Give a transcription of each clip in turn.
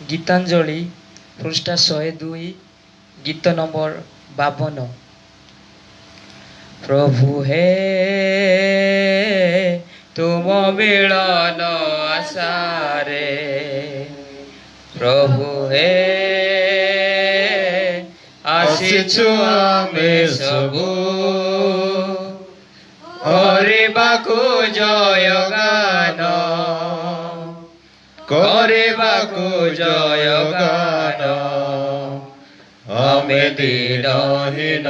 गीतांजलि पृष्ठा 102 गीत नंबर 52। प्रभु हे तुम मिलन आशारे, प्रभु हे आसीछु आमे सबु କରିବାକୁ जयगान, କରିବାକୁ जयगान। आमे दीनहीन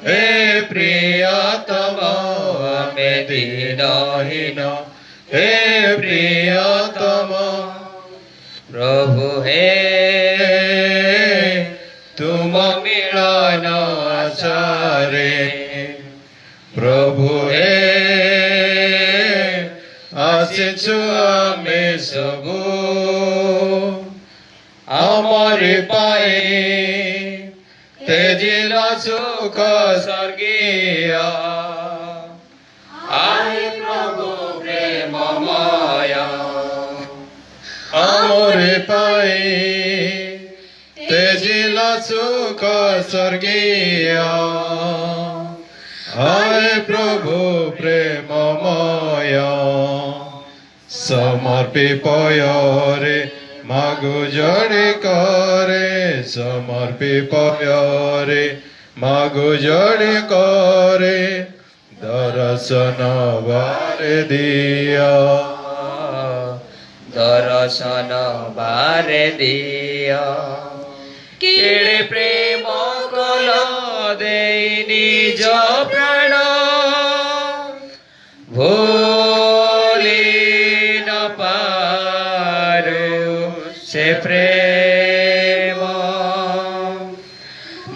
हे प्रियतम, आमे दीनहीन हे प्रियतम। प्रभु हे तुम मिलन आशारे, प्रभु हे आसीछु आमे सबु आमरि पाए तेजिल सुख स्वर्गीय। आए प्रभु प्रेममय आमरे पाए तेजिल सुख स्वर्गीय। आए प्रभु प्रेममय समर्पी पयरे मागु जड़े करे, समर्पी पयरे मागु जड़े करे। दर्शन बारे दिया, दर्शन बारे दिया। केड़े प्रेम कल दे निज प्राण, भूली न पारू से प्रेम,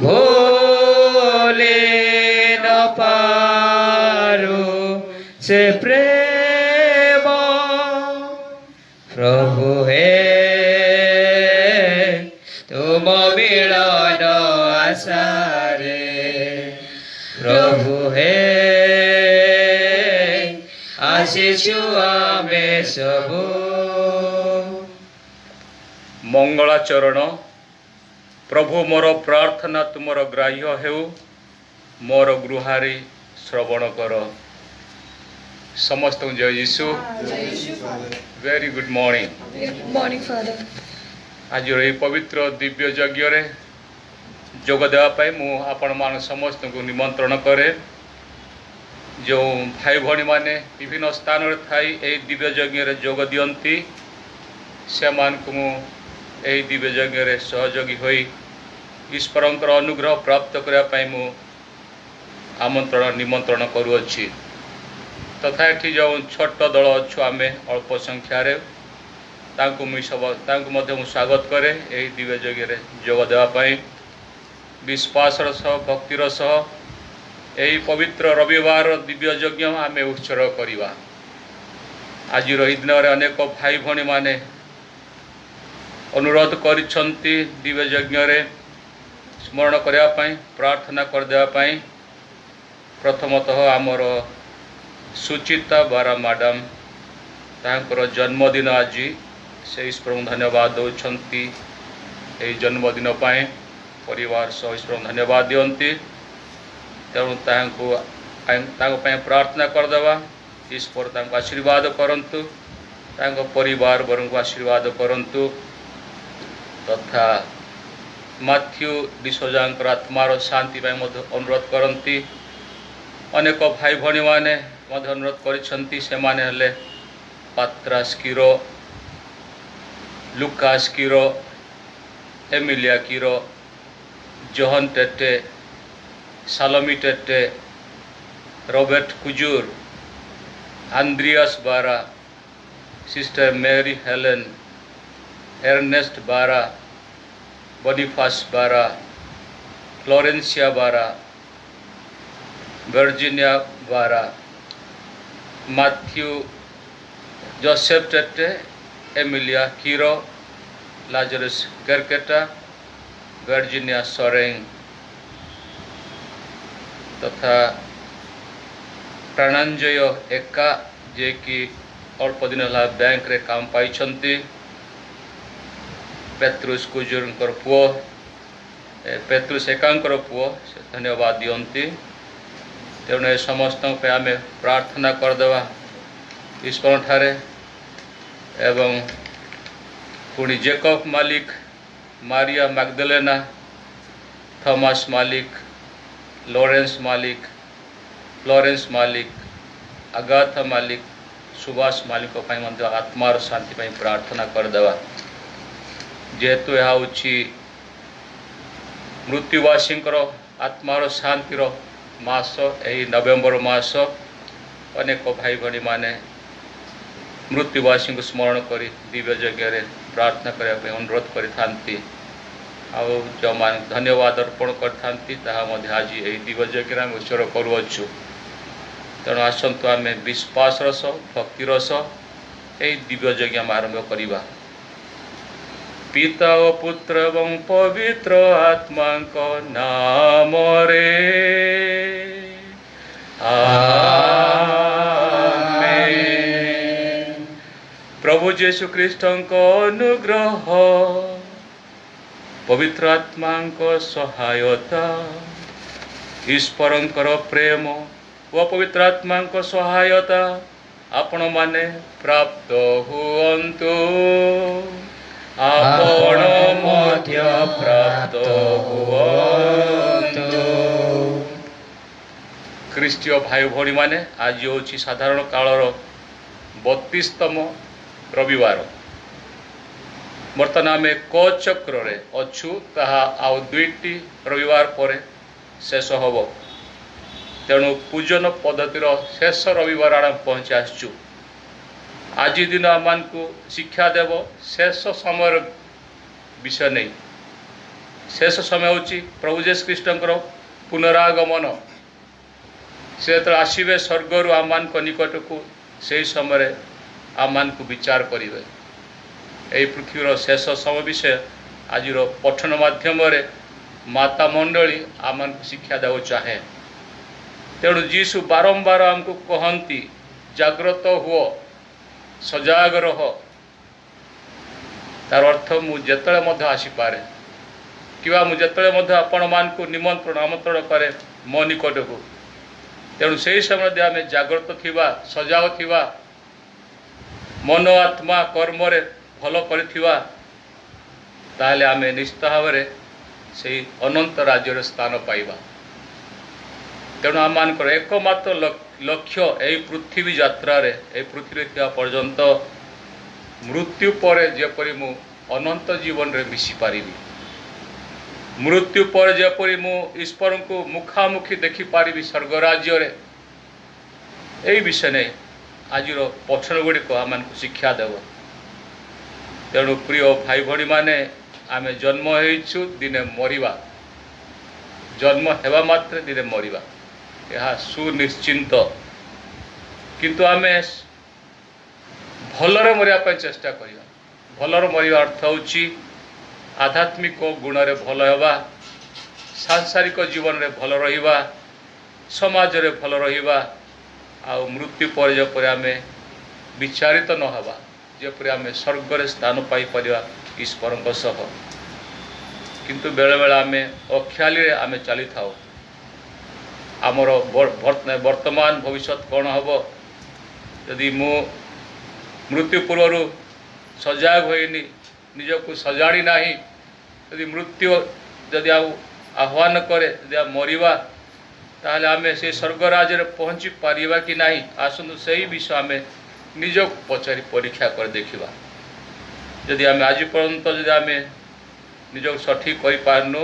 भूली न पारू से प्रेम। प्रभु हे तुम मिलन आशारे, प्रभु हे आसीछु आमे सबु। मंगलाचरण। प्रभु मोर प्रार्थना तुमर ग्राह्य हेउ, मोर गृहारी श्रवण कर। समस्त जय Yeshu. Very good morning. Good morning, Father. आज ये पवित्र दिव्य यज्ञ रे जोग देवाई मु आपण मान समस्त को निमंत्रण करे। जो भाई भणी माने विभिन्न स्थान रे थाई एई दिव्य यज्ञ रे जोग दियंती, से मान को मु एई दिव्य यज्ञ रे सहयोगी होई ईश्वरंकर अनुग्रह प्राप्त करिया पई मु आमंत्रण निमंत्रण करूअछि। तथा एठी जो छोट दल अच्छु आमे अल्प संख्यार स्वागत करे यही दिव्य यज्ञ रे जोग देवाई। विश्वास सह भक्तिर सह यही पवित्र रविवार दिव्य यज्ञ आमे उत्सर्ग करिवा। आज दिन में अनेक भाई भणी माने अनुरोध करिछंती दिव्य यज्ञ रे स्मरण करिया पई, प्रार्थना कर देवा पई। प्रथमतः आमर सुचिता बारा मैडम तांकर जन्मदिन आज, से ईश्वर धन्यवाद दौरान यही जन्मदिन पाए परिवार सह ईश्वर धन्यवाद दियंती। तेणु प्रार्थना करदेवा, ईश्वर आशीर्वाद करंतु, परिवार वर्ग को आशीर्वाद करंतु। तथा मैथ्यू डिसोजांकर आत्मार शांति अनुरोध करती। अनेक भाई भणी माने अनुरोध करिसेंती, से माने हेले Patras Kiro, Lucas Kiro, Emilia Kiro, Johan Tete, Salomi Tete, Robert Kujur, Andreas Bara, sister Mary Helen, Ernest Bara, Boniface Bara, Florencia Bara, Virginia Bara, Matthew Joseph Tete, Emilia Kiro, Lazarus Kerketta, Virginia Soreng तथा प्राणांजय एका जे कि अल्प दिन है बैंक रे काम पाई। पेत्रुस कुजुरंकर पुओ पेत्रुस एकांकर पुओ से धन्यवाद दियंती तेणु ए समस्त आम प्रार्थना करदेवा ईश्वर ठारे एवं पुणी जेकब मालिक मारिया मैगदलेना थॉमस मालिक लॉरेंस फ्लोरेंस मालिक आगाथा मालिक सुभाष मालिक आत्मार शांति पाई प्रार्थना करदेवा जेहेतु यह हूँ मृत्युवासी आत्मार शांतिर मास यही नवेम्बर मास अनेक भाई भाई माने मृत्युवासी को स्मरण कर दिव्य यज्ञ प्रार्थना करने अनुरोध करती जो मान धन्यवाद अर्पण करती आज यही दिव्य यज्ञ आम उत्सर्ग करुचु तेणु आसतु आम विश्वास रस भक्ति रस यही दिव्य यज्ञ आम आरंभ करवा पिता और पुत्र एवं पवित्र आत्मा को नाम रे आमेन। प्रभु यीशु ख्रीष्ट को अनुग्रह पवित्र आत्मा को सहायता ईश्वर प्रेम व पवित्र आत्मा को सहायता आपण माने प्राप्त हुअन्तु आपण मध्य प्राप्त हुअन्तु। ख्रीष्टीय भाई भौणी माने आज होची साधारण कालर 32तम रविवार बर्तमान आम क चक्र रे अच्छु ताहा आउ 2टी रविवार पर शेष हब तेणु पूजन पद्धतिर शेष रविवार आड़ पहुँची आसचु आज दिन आम को शिक्षा देव शेष समय विषय नहीं शेष समय हूँ प्रभु यीशु ख्रीष्टर पुनरागमन से आसवे स्वर्गर आम निकट को से समय आम को विचार करेंगे यही पृथ्वीर शेष समय विषय आज पठन माध्यम माता मंडली आम शिक्षा देव चाहे तेणु जीशु बारंबार आमको कहती जाग्रत हुओ सजाग रह तार अर्थ मुझे आसीपे कि मुझे आपण मान को निमंत्रण आमंत्रण करे मो निकट को तेणु से समय आम जाग्रत थिबा सजाग थिबा मन आत्मा कर्म रे भल करिथिबा ताले आमे निश्चित भाव से अनंत राज्य स्थान पाइबा तेणु आम मानकर एकमात्र लक्ष्य यही पृथ्वी यात्रा रे पृथ्वी थिबा पर्यंत मृत्यु पर जेपरि मु अनंत जीवन रे मिसी पारिबी मृत्यु पर जेपरि मु ईश्वर को मुखामुखी देखि पारिबी स्वर्ग राज्य रे यही विषय नहीं आज पठन गुड़िक आम शिक्षा देव तेणु प्रिय भाई भाई माने आमे जन्म होइछु दिने मरिबा जन्म हेबा मात्र दिने मरिबा यह सुनिश्चिंत किंतु आमे भलरे मरिया चेष्टा करिया भलरे मरिया अर्थ होची आध्यात्मिक गुण रे भल हेबा सांसारिक जीवन रे भल रहिबा समाज रे भल रहिबा आ मृत्यु पर जपरि आमे विचारित न हवा जेपरि आमे स्वर्ग रे स्थान पाई परिया ईश्वर सह किंतु बेले बेले आमे अख्याली रे आमे चली थाओ आमर वर्तमान भविष्य कौन हम यदि मु मृत्यु पूर्व सजाग होइनी निजको सजाड़ी नाही यदि मृत्यु यदि आह्वान करे यदि मरिबा ताहले आमे से स्वर्गराज रे पहुँची पारिबा कि नाही आसनु सही विषय आमे निज पचारि परीक्षा कर देखिबा यदि आमे आज पर्यंत यदि आमे निज सठिक करि पारनु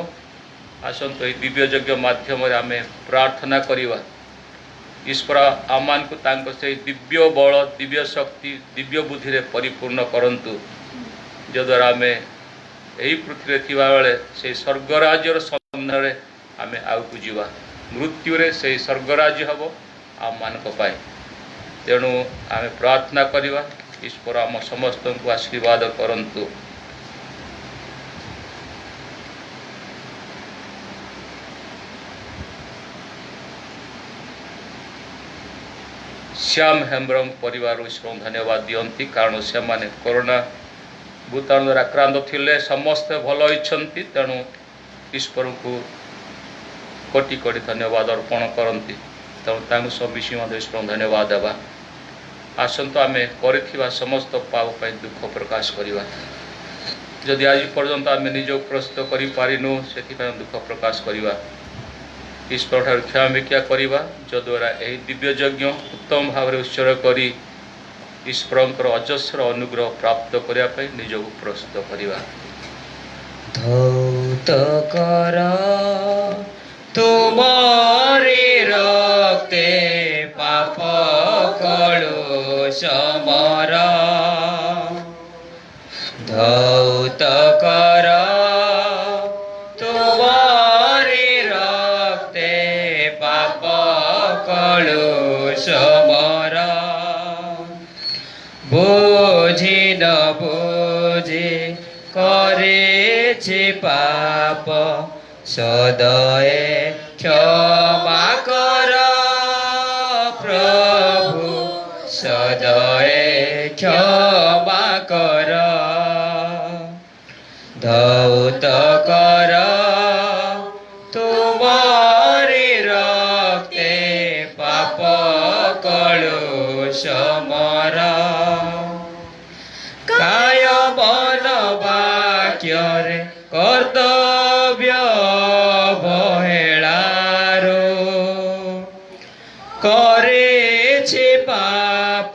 आसंतु यही दिव्य यज्ञ माध्यम आमे प्रार्थना करिबा ईश्वर आमान को तांको से दिव्य बल दिव्य शक्ति दिव्य बुद्धि रे परिपूर्ण करंतु जद्वारा आमे यही पृथ्वी थिबा बेले से स्वर्गराज्यर सन्धान रे आमे आगु जीवा मृत्यु रे से स्वर्गराज्य हबो आम मानक पाए तेणु आमे प्रार्थना करिबा ईश्वर आम समस्त को आशीर्वाद करंतु। श्याम हेम्ब्रम परिवार ईश्वर धन्यवाद दियंती कारण से माने कोरोना ଭୂତାଣୁ ଦ୍ୱାରା ଆକ୍ରାନ୍ତ ଥିଲେ ସମସ୍ତେ ଭଲ ହୋଇଛନ୍ତି। ତେଣୁ ଈଶ୍ୱରଙ୍କୁ କୋଟି କୋଟି ଧନ୍ୟବାଦ ଅର୍ପଣ କରନ୍ତି। ତେଣୁ ତାଙ୍କୁ ସବୁ ମିଶି ମଧ୍ୟ ଈଶ୍ୱରଙ୍କୁ ଧନ୍ୟବାଦ ଦେବା। ଆସନ୍ତୁ ଆମେ କରିଥିବା ସମସ୍ତ ପାପ ପାଇଁ ଦୁଃଖ ପ୍ରକାଶ କରିବା। ଯଦି ଆଜି ପର୍ଯ୍ୟନ୍ତ ଆମେ ନିଜକୁ ପ୍ରସ୍ତୁତ କରିପାରିନୁ ସେଥିପାଇଁ ଦୁଃଖ ପ୍ରକାଶ କରିବା। ଈଶ୍ୱରଠାରୁ କ୍ଷମା ଭିକ୍ଷା କରିବା, ଯଦ୍ୱାରା ଏହି ଦିବ୍ୟ ଯଜ୍ଞ ଉତ୍ତମ ଭାବରେ ଉତ୍ସର୍ଗ କରି ଈଶ୍ୱରଙ୍କର ଅଜସ୍ର ଅନୁଗ୍ରହ ପ୍ରାପ୍ତ କରିବା ପାଇଁ ନିଜକୁ ପ୍ରସ୍ତୁତ କରିବା। ଧୌତ କର ତୁମରି ରକ୍ତେ ପାପ କଳୁଷ ମର। ଧୌତ କର ତୁମରି ରକ୍ତେ ପାପ କଳୁଷ ମର। বুঝি ন বুঝি করেছি পাপ, সদয়ে ক্ষমা কর প্রভু, সদয়ে ক্ষমা কর। ধৌত কর তুমরি রক্তে পাপ কলুষ মর। কায় মন বাক্যরে কর্তব্য অবহেলারো করেছি পাপ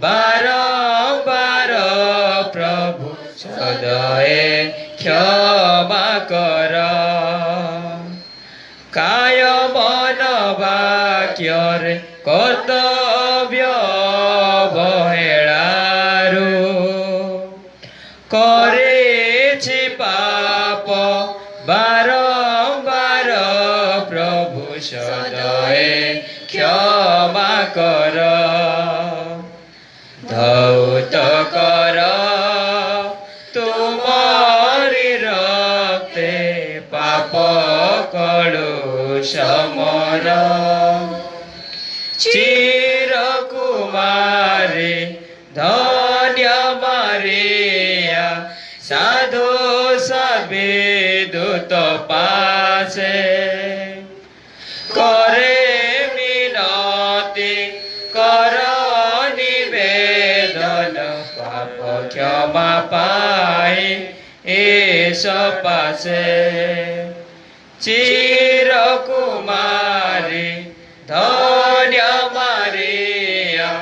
বারম্বার, প্রভু সদয়ে ক্ষমা কর। কায় মন বাক্যরে কর্তব্য অবহেলারো করেছি পাপ বারম্বার, প্রভু সদয়ে ক্ষমা কর। ধৌত কর তুমরি রক্তে পাপ কলুষ মর। চিরকুমারী ধন্য মারিয়া সাধু সবিদূত পাশে করে মিনতি কর নিবেদন, পাপ ক্ষমা পাই এস পাশে। চিরকুমারী ধন্য মারিয়া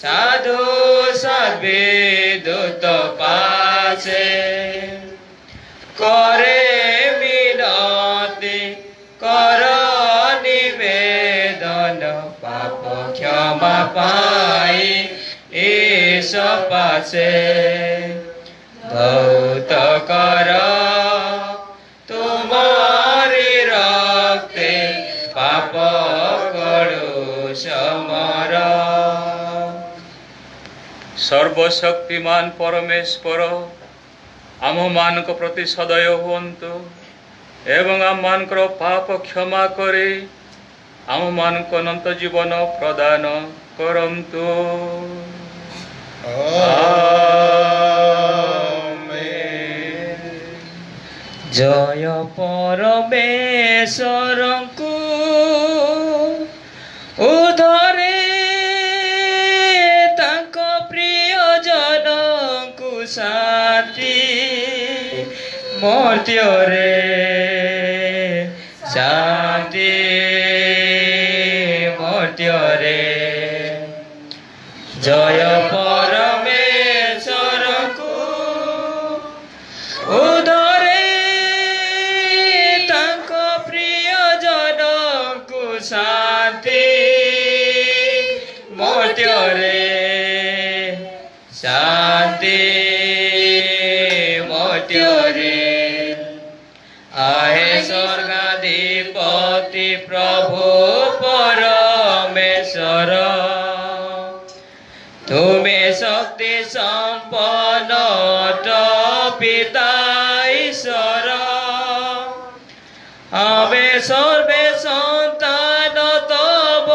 সাধু সবিদূত পাশে করে মিনতি কর নিবেদন, পাপ ক্ষমা পাই এস পাশে। ধৌত কর তুমরি রক্তে পাপ কলুষ মর। ସର୍ବଶକ୍ତିମାନ ପରମେଶ୍ୱର ଆମମାନଙ୍କ ପ୍ରତି ସଦୟ ହୁଅନ୍ତୁ ଏବଂ ଆମମାନଙ୍କର ପାପ କ୍ଷମା କରି ଆମମାନଙ୍କୁ ଅନନ୍ତ ଜୀବନ ପ୍ରଦାନ କରନ୍ତୁ। Amen. ଜୟ ପରମେଶ୍ୱରଙ୍କୁ ଉଦ୍ଧରେ ତାଙ୍କ ପ୍ରିୟଜନଙ୍କୁ ଶାନ୍ତି ମର୍ତ୍ତ୍ୟରେ ଶାନ୍ତି ମର୍ତ୍ତ୍ୟରେ। ଜୟ ପରମେଶ୍ୱରଙ୍କୁ ଉଦ୍ଧରେ ତାଙ୍କ ପ୍ରିୟଜନଙ୍କୁ ଶାନ୍ତି ମର୍ତ୍ତ୍ୟରେ ଶାନ୍ତି ମର୍ତ୍ତ୍ୟରେ। आहे स्वर्गाधिपति प्रभु परमेश्वर, तुमे शक्ति संपन्न पिता ईश्वर। आमे सर्वे सन्तान तव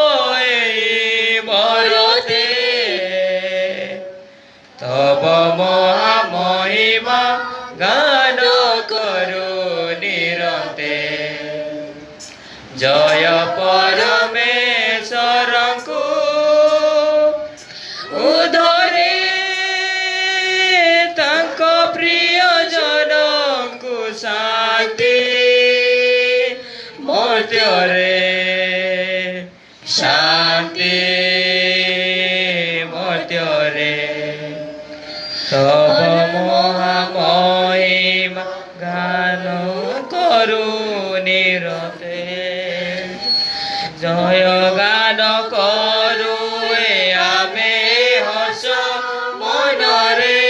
मरते, तव महामहिमा গান করু নিরন্তে জয় ପରମେଶ୍ୱରଙ୍କୁ ଉଦ୍ଧରେ ତାଙ୍କ ପ୍ରିୟଜନଙ୍କୁ ଶାନ୍ତି ମର୍ତ୍ତ୍ୟରେ ଶାନ୍ତି ମର୍ତ୍ତ୍ୟରେ ତବ ମହାମହିମା ଗାନ କରୁ ନିରତେ জয় গান করু আমি হর্ষ মনরে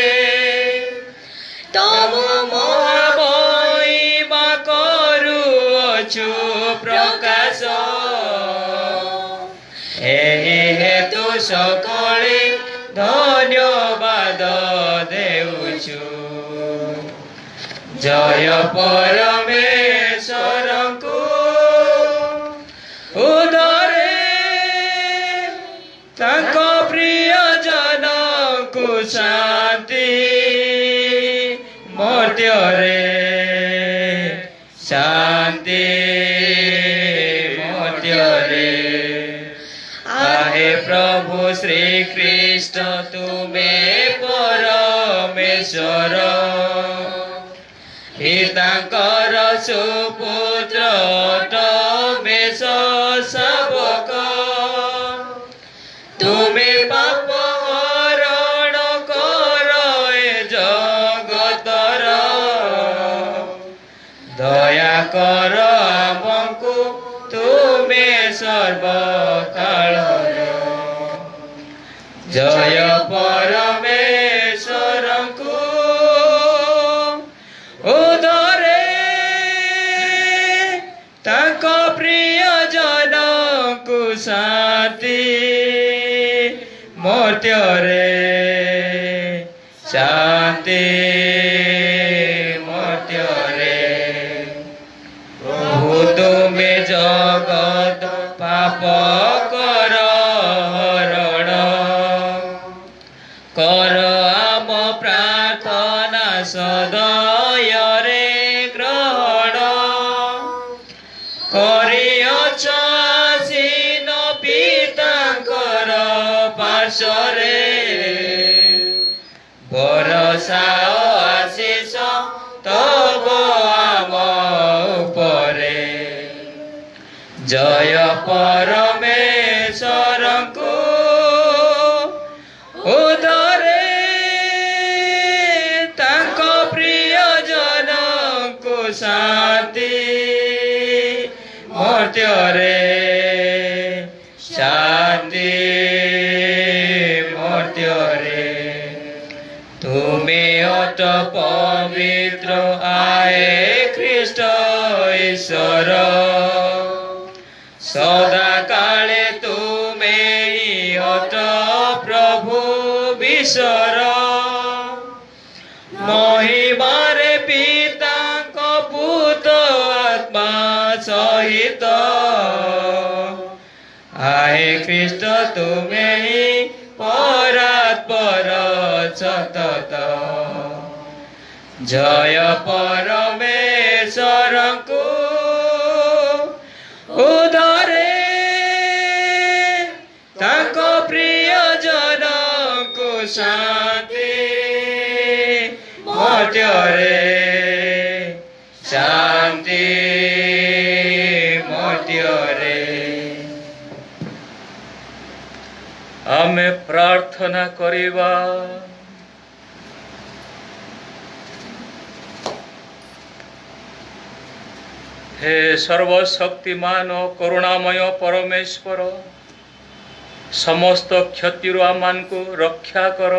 তব মহামহিমা করু অছু প্রকাশ এই হেতু সকলে ধন্যবাদ দেউছু জয় পরমেশ্বরଙ୍କୁ ଉଦରେ ତାଙ୍କ ପ୍ରିୟଜନଙ୍କୁ ଶାନ୍ତି ମର୍ତ୍ତ୍ୟରେ ଶାନ୍ତି ମର୍ତ୍ତ୍ୟରେ ଆହେ ପ୍ରଭୁ ଶ୍ରୀଖ୍ରୀଷ୍ଟ ତୁମେ ପରମେଶ୍ୱର ପିତାଙ୍କର ସୁପୁତ୍ର ତମେଶ ଶାବକ ତୁମେ ପାପ ହରଣ କର ଏ ଜଗତର ଦୟା କର ଆମକୁ ତୁମେ ସର୍ବକାଳର ଜୟ ପରମେଶ୍ୱରଙ୍କୁ ଉଦରେ ତାଙ୍କ ପ୍ରିୟଜନଙ୍କୁ ଶାନ୍ତି ମର୍ତ୍ତ୍ୟରେ ଶାନ୍ତି ମର୍ତ୍ତ୍ୟରେ ପ୍ରଭୁ ତୁମେ ଜଗତ ପାପ କର ହରଣ କର ଆମ ପ୍ରାର୍ଥନା ସଦୟରେ ଗ୍ରହଣ କରିଅଛ ଆସୀନ ପିତାଙ୍କର ପାର୍ଶ୍ୱରେ ବରଷାଅ ଆଶିଷ ତବ ଆମ ଉପରେ ଜୟ ପରମେଶ୍ୱରଙ୍କୁ ଉଦରେ ତାଙ୍କ ପ୍ରିୟଜନଙ୍କୁ ଶାନ୍ତି ମର୍ତ୍ତ୍ୟରେ ଶାନ୍ତି ମର୍ତ୍ତ୍ୟରେ ତୁମେ ଅଟ ପବିତ୍ର ଆଏ ଖ୍ରୀଷ୍ଟ ଈଶ୍ୱର ସଦା କାଳେ ତୁମେ ଅଟ ପ୍ରଭୁ ବିଶ୍ୱର ମହିମାରେ ପିତାଙ୍କ ପୁତ ଆତ୍ମା ସହିତ ଆଏ ଖ୍ରୀଷ୍ଟ ତୁମେ ହିଁ ପରାତ୍ପର ସତତ ଜୟ ପରମେଶ୍ୱରଙ୍କୁ ଉଦରେ ତାଙ୍କ ପ୍ରିୟଜନଙ୍କୁ ଶାନ୍ତି ମର୍ତ୍ତ୍ୟରେ ଶାନ୍ତି ମର୍ତ୍ତ୍ୟରେ ଆମେ ପ୍ରାର୍ଥନା କରିବା। हे सर्वशक्तिमान करुणामय परमेश्वर समस्त क्षतिर आमको रक्षा कर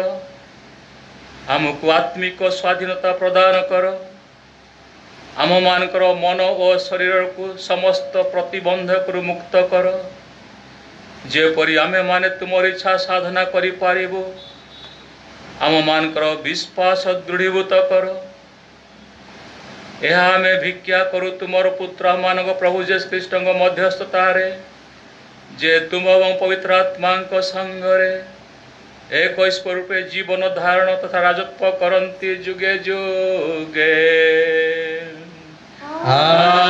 आमको आत्मिक स्वाधीनता प्रदान कर आम मानकर मन और शरीर को समस्त प्रतिबंधक मुक्त कर जेपरी आमे माने तुमर इच्छा साधना करि पारिबो आम मानकर विश्वास दृढ़ीभूत कर यह आमे भिक्षा करू तुमर पुत्र मानक प्रभु जेस ख्रीष्ट मध्यस्थतारे जे तुम एवं पवित्र आत्मा संगरे एक स्वरूपे जीवन धारण तथा राजत्व करन्ति जुगे जुगे। आमेन।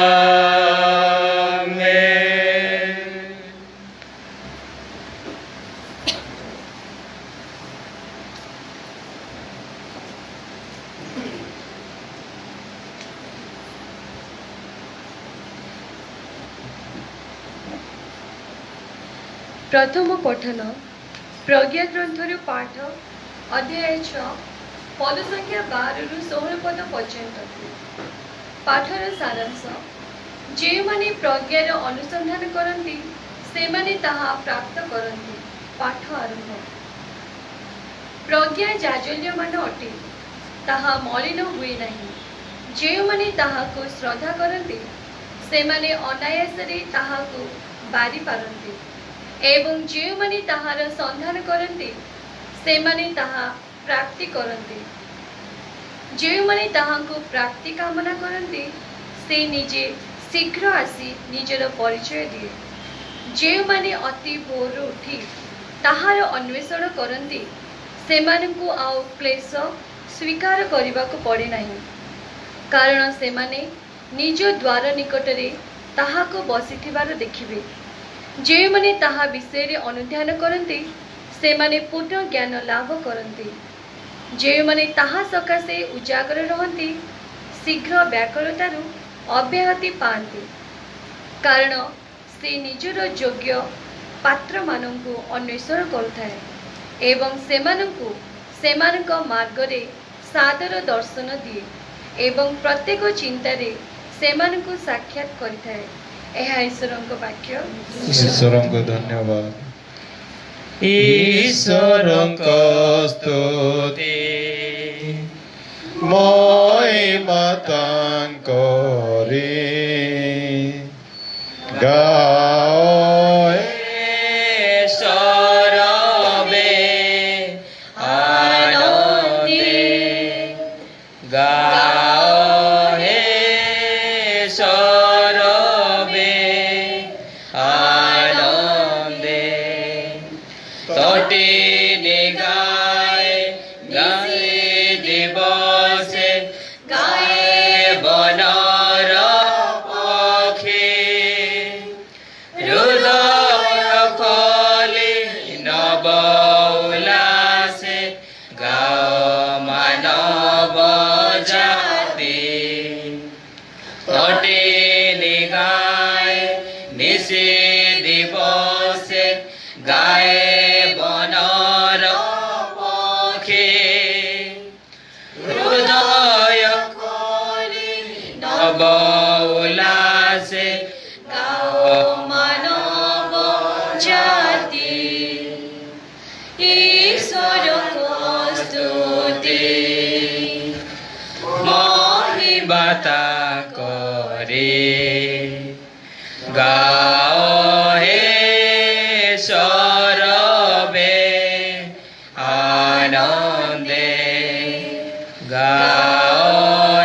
प्रथम पठन प्रज्ञा ग्रंथर पाठ अध्याय 6 पद संख्या 12 रु 16 पद पर्यंत। पाठर सारांश जे माने प्रज्ञार अनुसंधान करती से माने ताहा प्राप्त करती। पाठ आरंभ। प्रज्ञा जाजल्यमान अटे ताहा मलिन हुए नहीं। जे माने ताहाको श्रद्धा करती से माने अनायासरे ताहाको बारी पारती एवं जे माने ताहार संधान करती से माने ताहा प्राप्ति करती। जे माने ताहाको प्राप्ति कामना करती से निजे शीघ्र आसी निजर परिचय दिए। जे माने अति भोर उठी ताहार अन्वेषण करती से मानकु आउ क्लेश स्वीकार करबाको पड़े नहीं, कारण से माने निज द्वार निकटरे ताहाको बसिथिबार देखिबे। जे माने ताहा विषय रे अनुध्यान करती से माने पूर्ण ज्ञान लाभ करती। जे माने ताहा सकाशे उजागर रहती शीघ्र व्याकुलतारु अव्याहति पाती, कारण से निजर योग्य पात्र मानंकु अन्वेषण करुथाए एवं सेमानंकु सेमानक मार्गरे सादर दर्शन दिए एवं प्रत्येक चिंतारे सेमानंकु साक्षात करिथाए। यह ईश्वरଙ୍କ वाक्य। ईश्वरଙ୍କୁ धन्यवाद। ईश्वरଙ୍କ स्तुति महिमा तांकरे गाओ सरबे आनंदे गाओ हे सरबे आनंदे तटिनी गाए गाए दिवसे गाए बनर पक्षी हृदय खोली नव उल्लासे गाओ मानव जाति तटिनी गाए निशि दिवसे गाए बनर पक्षी हृदय खोली नव उल्लासे गाओ मानव जाति ईश्वरको स्तुति महिमा तांकरे गाओ हे सरबे आनंदे गाओ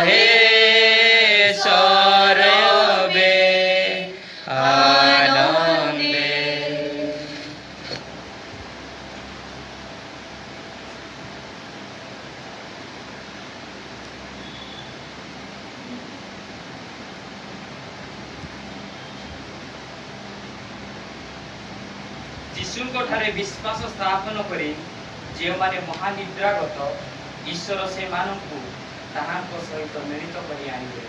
हे सरबे आनंदे। ଯୀଶୁଙ୍କ ଠାରେ ବିଶ୍ୱାସ ସ୍ଥାପନ କରି ଯେଉଁମାନେ ମହାନିଦ୍ରାଗତ ଈଶ୍ୱର ସେମାନଙ୍କୁ ତାହାଙ୍କ ସହିତ ମିଳିତ କରି ଆଣିବେ।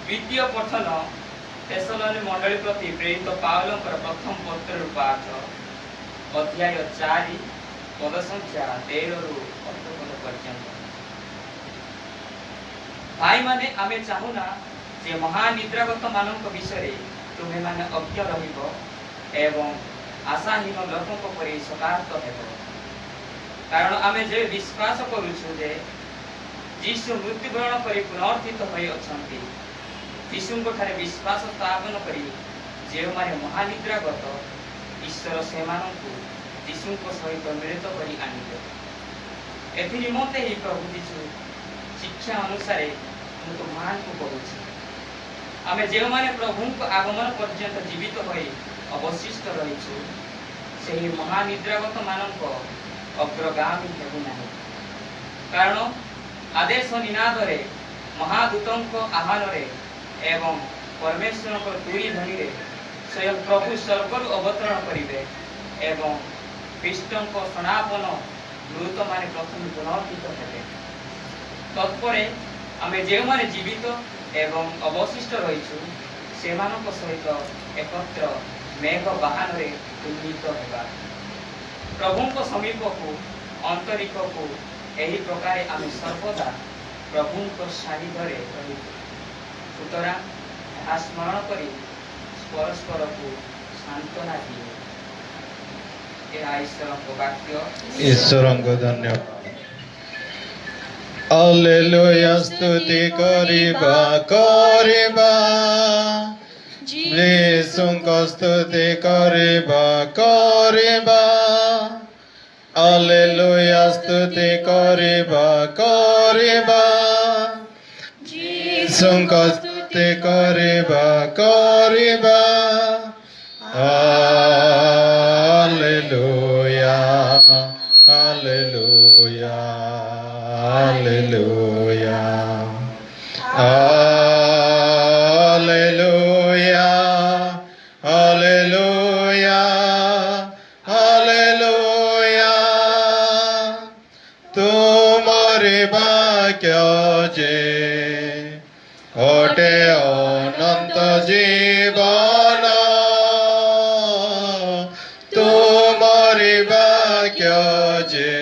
ଦ୍ୱିତୀୟ ପଠନ ତେସଲୋନି ମଣ୍ଡଳୀ ପ୍ରତି ପ୍ରେରିତ ପାଉଲଙ୍କର ପ୍ରଥମ ପତ୍ରରୁ ପାଠ ଅଧ୍ୟାୟ 4 ପଦ ସଂଖ୍ୟା 13 ରୁ 18 ପଦ ପର୍ଯ୍ୟନ୍ତ। ଭାଇମାନେ, ଆମେ ଚାହୁଁନା ଯେ ମହାନିଦ୍ରାଗତ ମାନଙ୍କ ବିଷୟରେ ତୁମେମାନେ ଅଜ୍ଞ ରହିବ ଏବଂ आशाहीन लोकों परि सकारात्मक हेब, कारण आमे जे विश्वास करूछु जे यीशु मृत्युवरण करी पुनरुत्थित होई अछंती। यीशुଙ୍କ ଠାରେ विश्वास स्थापन करी जे माने महानिद्रागत ईश्वर सेमानंकु यीशुଙ୍କ सहित मिलित करी आनिबे। एथि निमते ही प्रभु यीशु शिक्षा अनुसार हमको महान को कहूछि। आमे जे माने प्रभुଙ୍କ आगमन पर्यंत जीवित होई अवशिष्ट रहिछु ସେହି ମହାନିଦ୍ରାଗତ ମାନଙ୍କ ଅଗ୍ରଗାମୀ ହେବୁ ନାହିଁ। କାରଣ ଆଦେଶ ନିନାଦରେ, ମହାଦୂତଙ୍କ ଆହ୍ୱାନରେ ଏବଂ ପରମେଶ୍ୱରଙ୍କ ତୁରୀ ଧ୍ୱନିରେ ସ୍ୱୟଂ ପ୍ରଭୁ ସ୍ୱର୍ଗରୁ ଅବତରଣ କରିବେ ଏବଂ ଖ୍ରୀଷ୍ଟଙ୍କ ସନାପନ ମୃତମାନେ ପ୍ରଥମେ ପୁନର୍ଜିତ ହେବେ। ତତ୍ପରେ ଆମେ ଯେଉଁମାନେ ଜୀବିତ ଏବଂ ଅବଶିଷ୍ଟ ରହିଛୁ ସେମାନଙ୍କ ସହିତ ଏକତ୍ର ମେଘ ବାହନରେ ଉନ୍ନୀତ ହେବା। ପ୍ରଭୁଙ୍କ ସମୀପକୁ ଅନ୍ତରିକ୍ଷକୁ ଏହି ପ୍ରକାରେ ଆମେ ସର୍ବଦା ପ୍ରଭୁଙ୍କ ସାନିଧ୍ୟରେ ରହିବୁ। ସୁତରାଂ ଏହା ସ୍ମରଣ କରି ପରସ୍ପରକୁ ସାନ୍ତ୍ୱନା ଦିଏ। ଏହା ଈଶ୍ୱରଙ୍କ ବାକ୍ୟ। ଈଶ୍ୱରଙ୍କ ଧନ୍ୟବାଦ। ହାଲେଲୁୟା ସ୍ତୁତି କରିବା କରିବା ଯୀଶୁଙ୍କ ସ୍ତୁତି କରିବା କରିବା ହାଲେଲୁୟା ସ୍ତୁତି କରିବା କରିବା ଯୀଶୁଙ୍କ ସ୍ତୁତି କରିବା କରିବା hallelujah hallelujah hallelujah hallelujah hallelujah hallelujah ତୁମରି ବାକ୍ୟ ଯେ ଅଟେ ଅନନ୍ତ ଜୀବନ ତୁମରି ବାକ୍ୟ ଯେ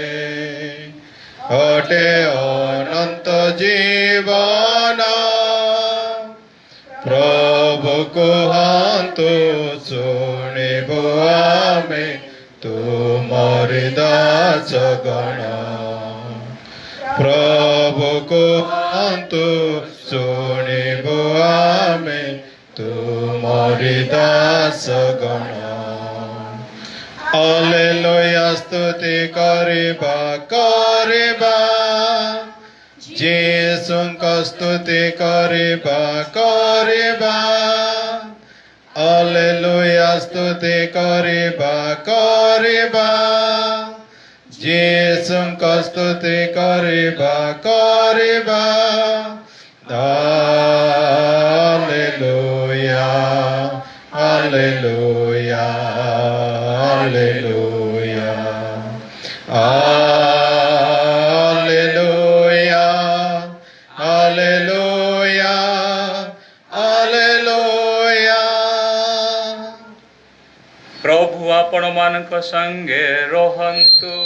ଅଟେ ଅନନ୍ତ ଜୀବନ ପ୍ରଭୁ କୁହନ୍ତୁ ଶୁଣିବୁ ଆମେ ତୁମରି ଦାସ ଗଣ ପ୍ରଭୁ କୁହନ୍ତୁ ଶୁଣିବୁ ଆମେ ତୁମରି ଦାସ ଗଣ ହାଲେଲୁୟା ସ୍ତୁତି କରିବା କରିବା ଯୀଶୁଙ୍କ ସ୍ତୁତି କରିବା କରିବା ହାଲେଲୁୟା ସ୍ତୁତି କରିବା କରିବା ଯୀଶୁଙ୍କ ସ୍ତୁତି କରିବା କରିବା hallelujah hallelujah hallelujah hallelujah hallelujah hallelujah. ପ୍ରଭୁ ଆପଣମାନଙ୍କ ସଙ୍ଗେ ରହନ୍ତୁ।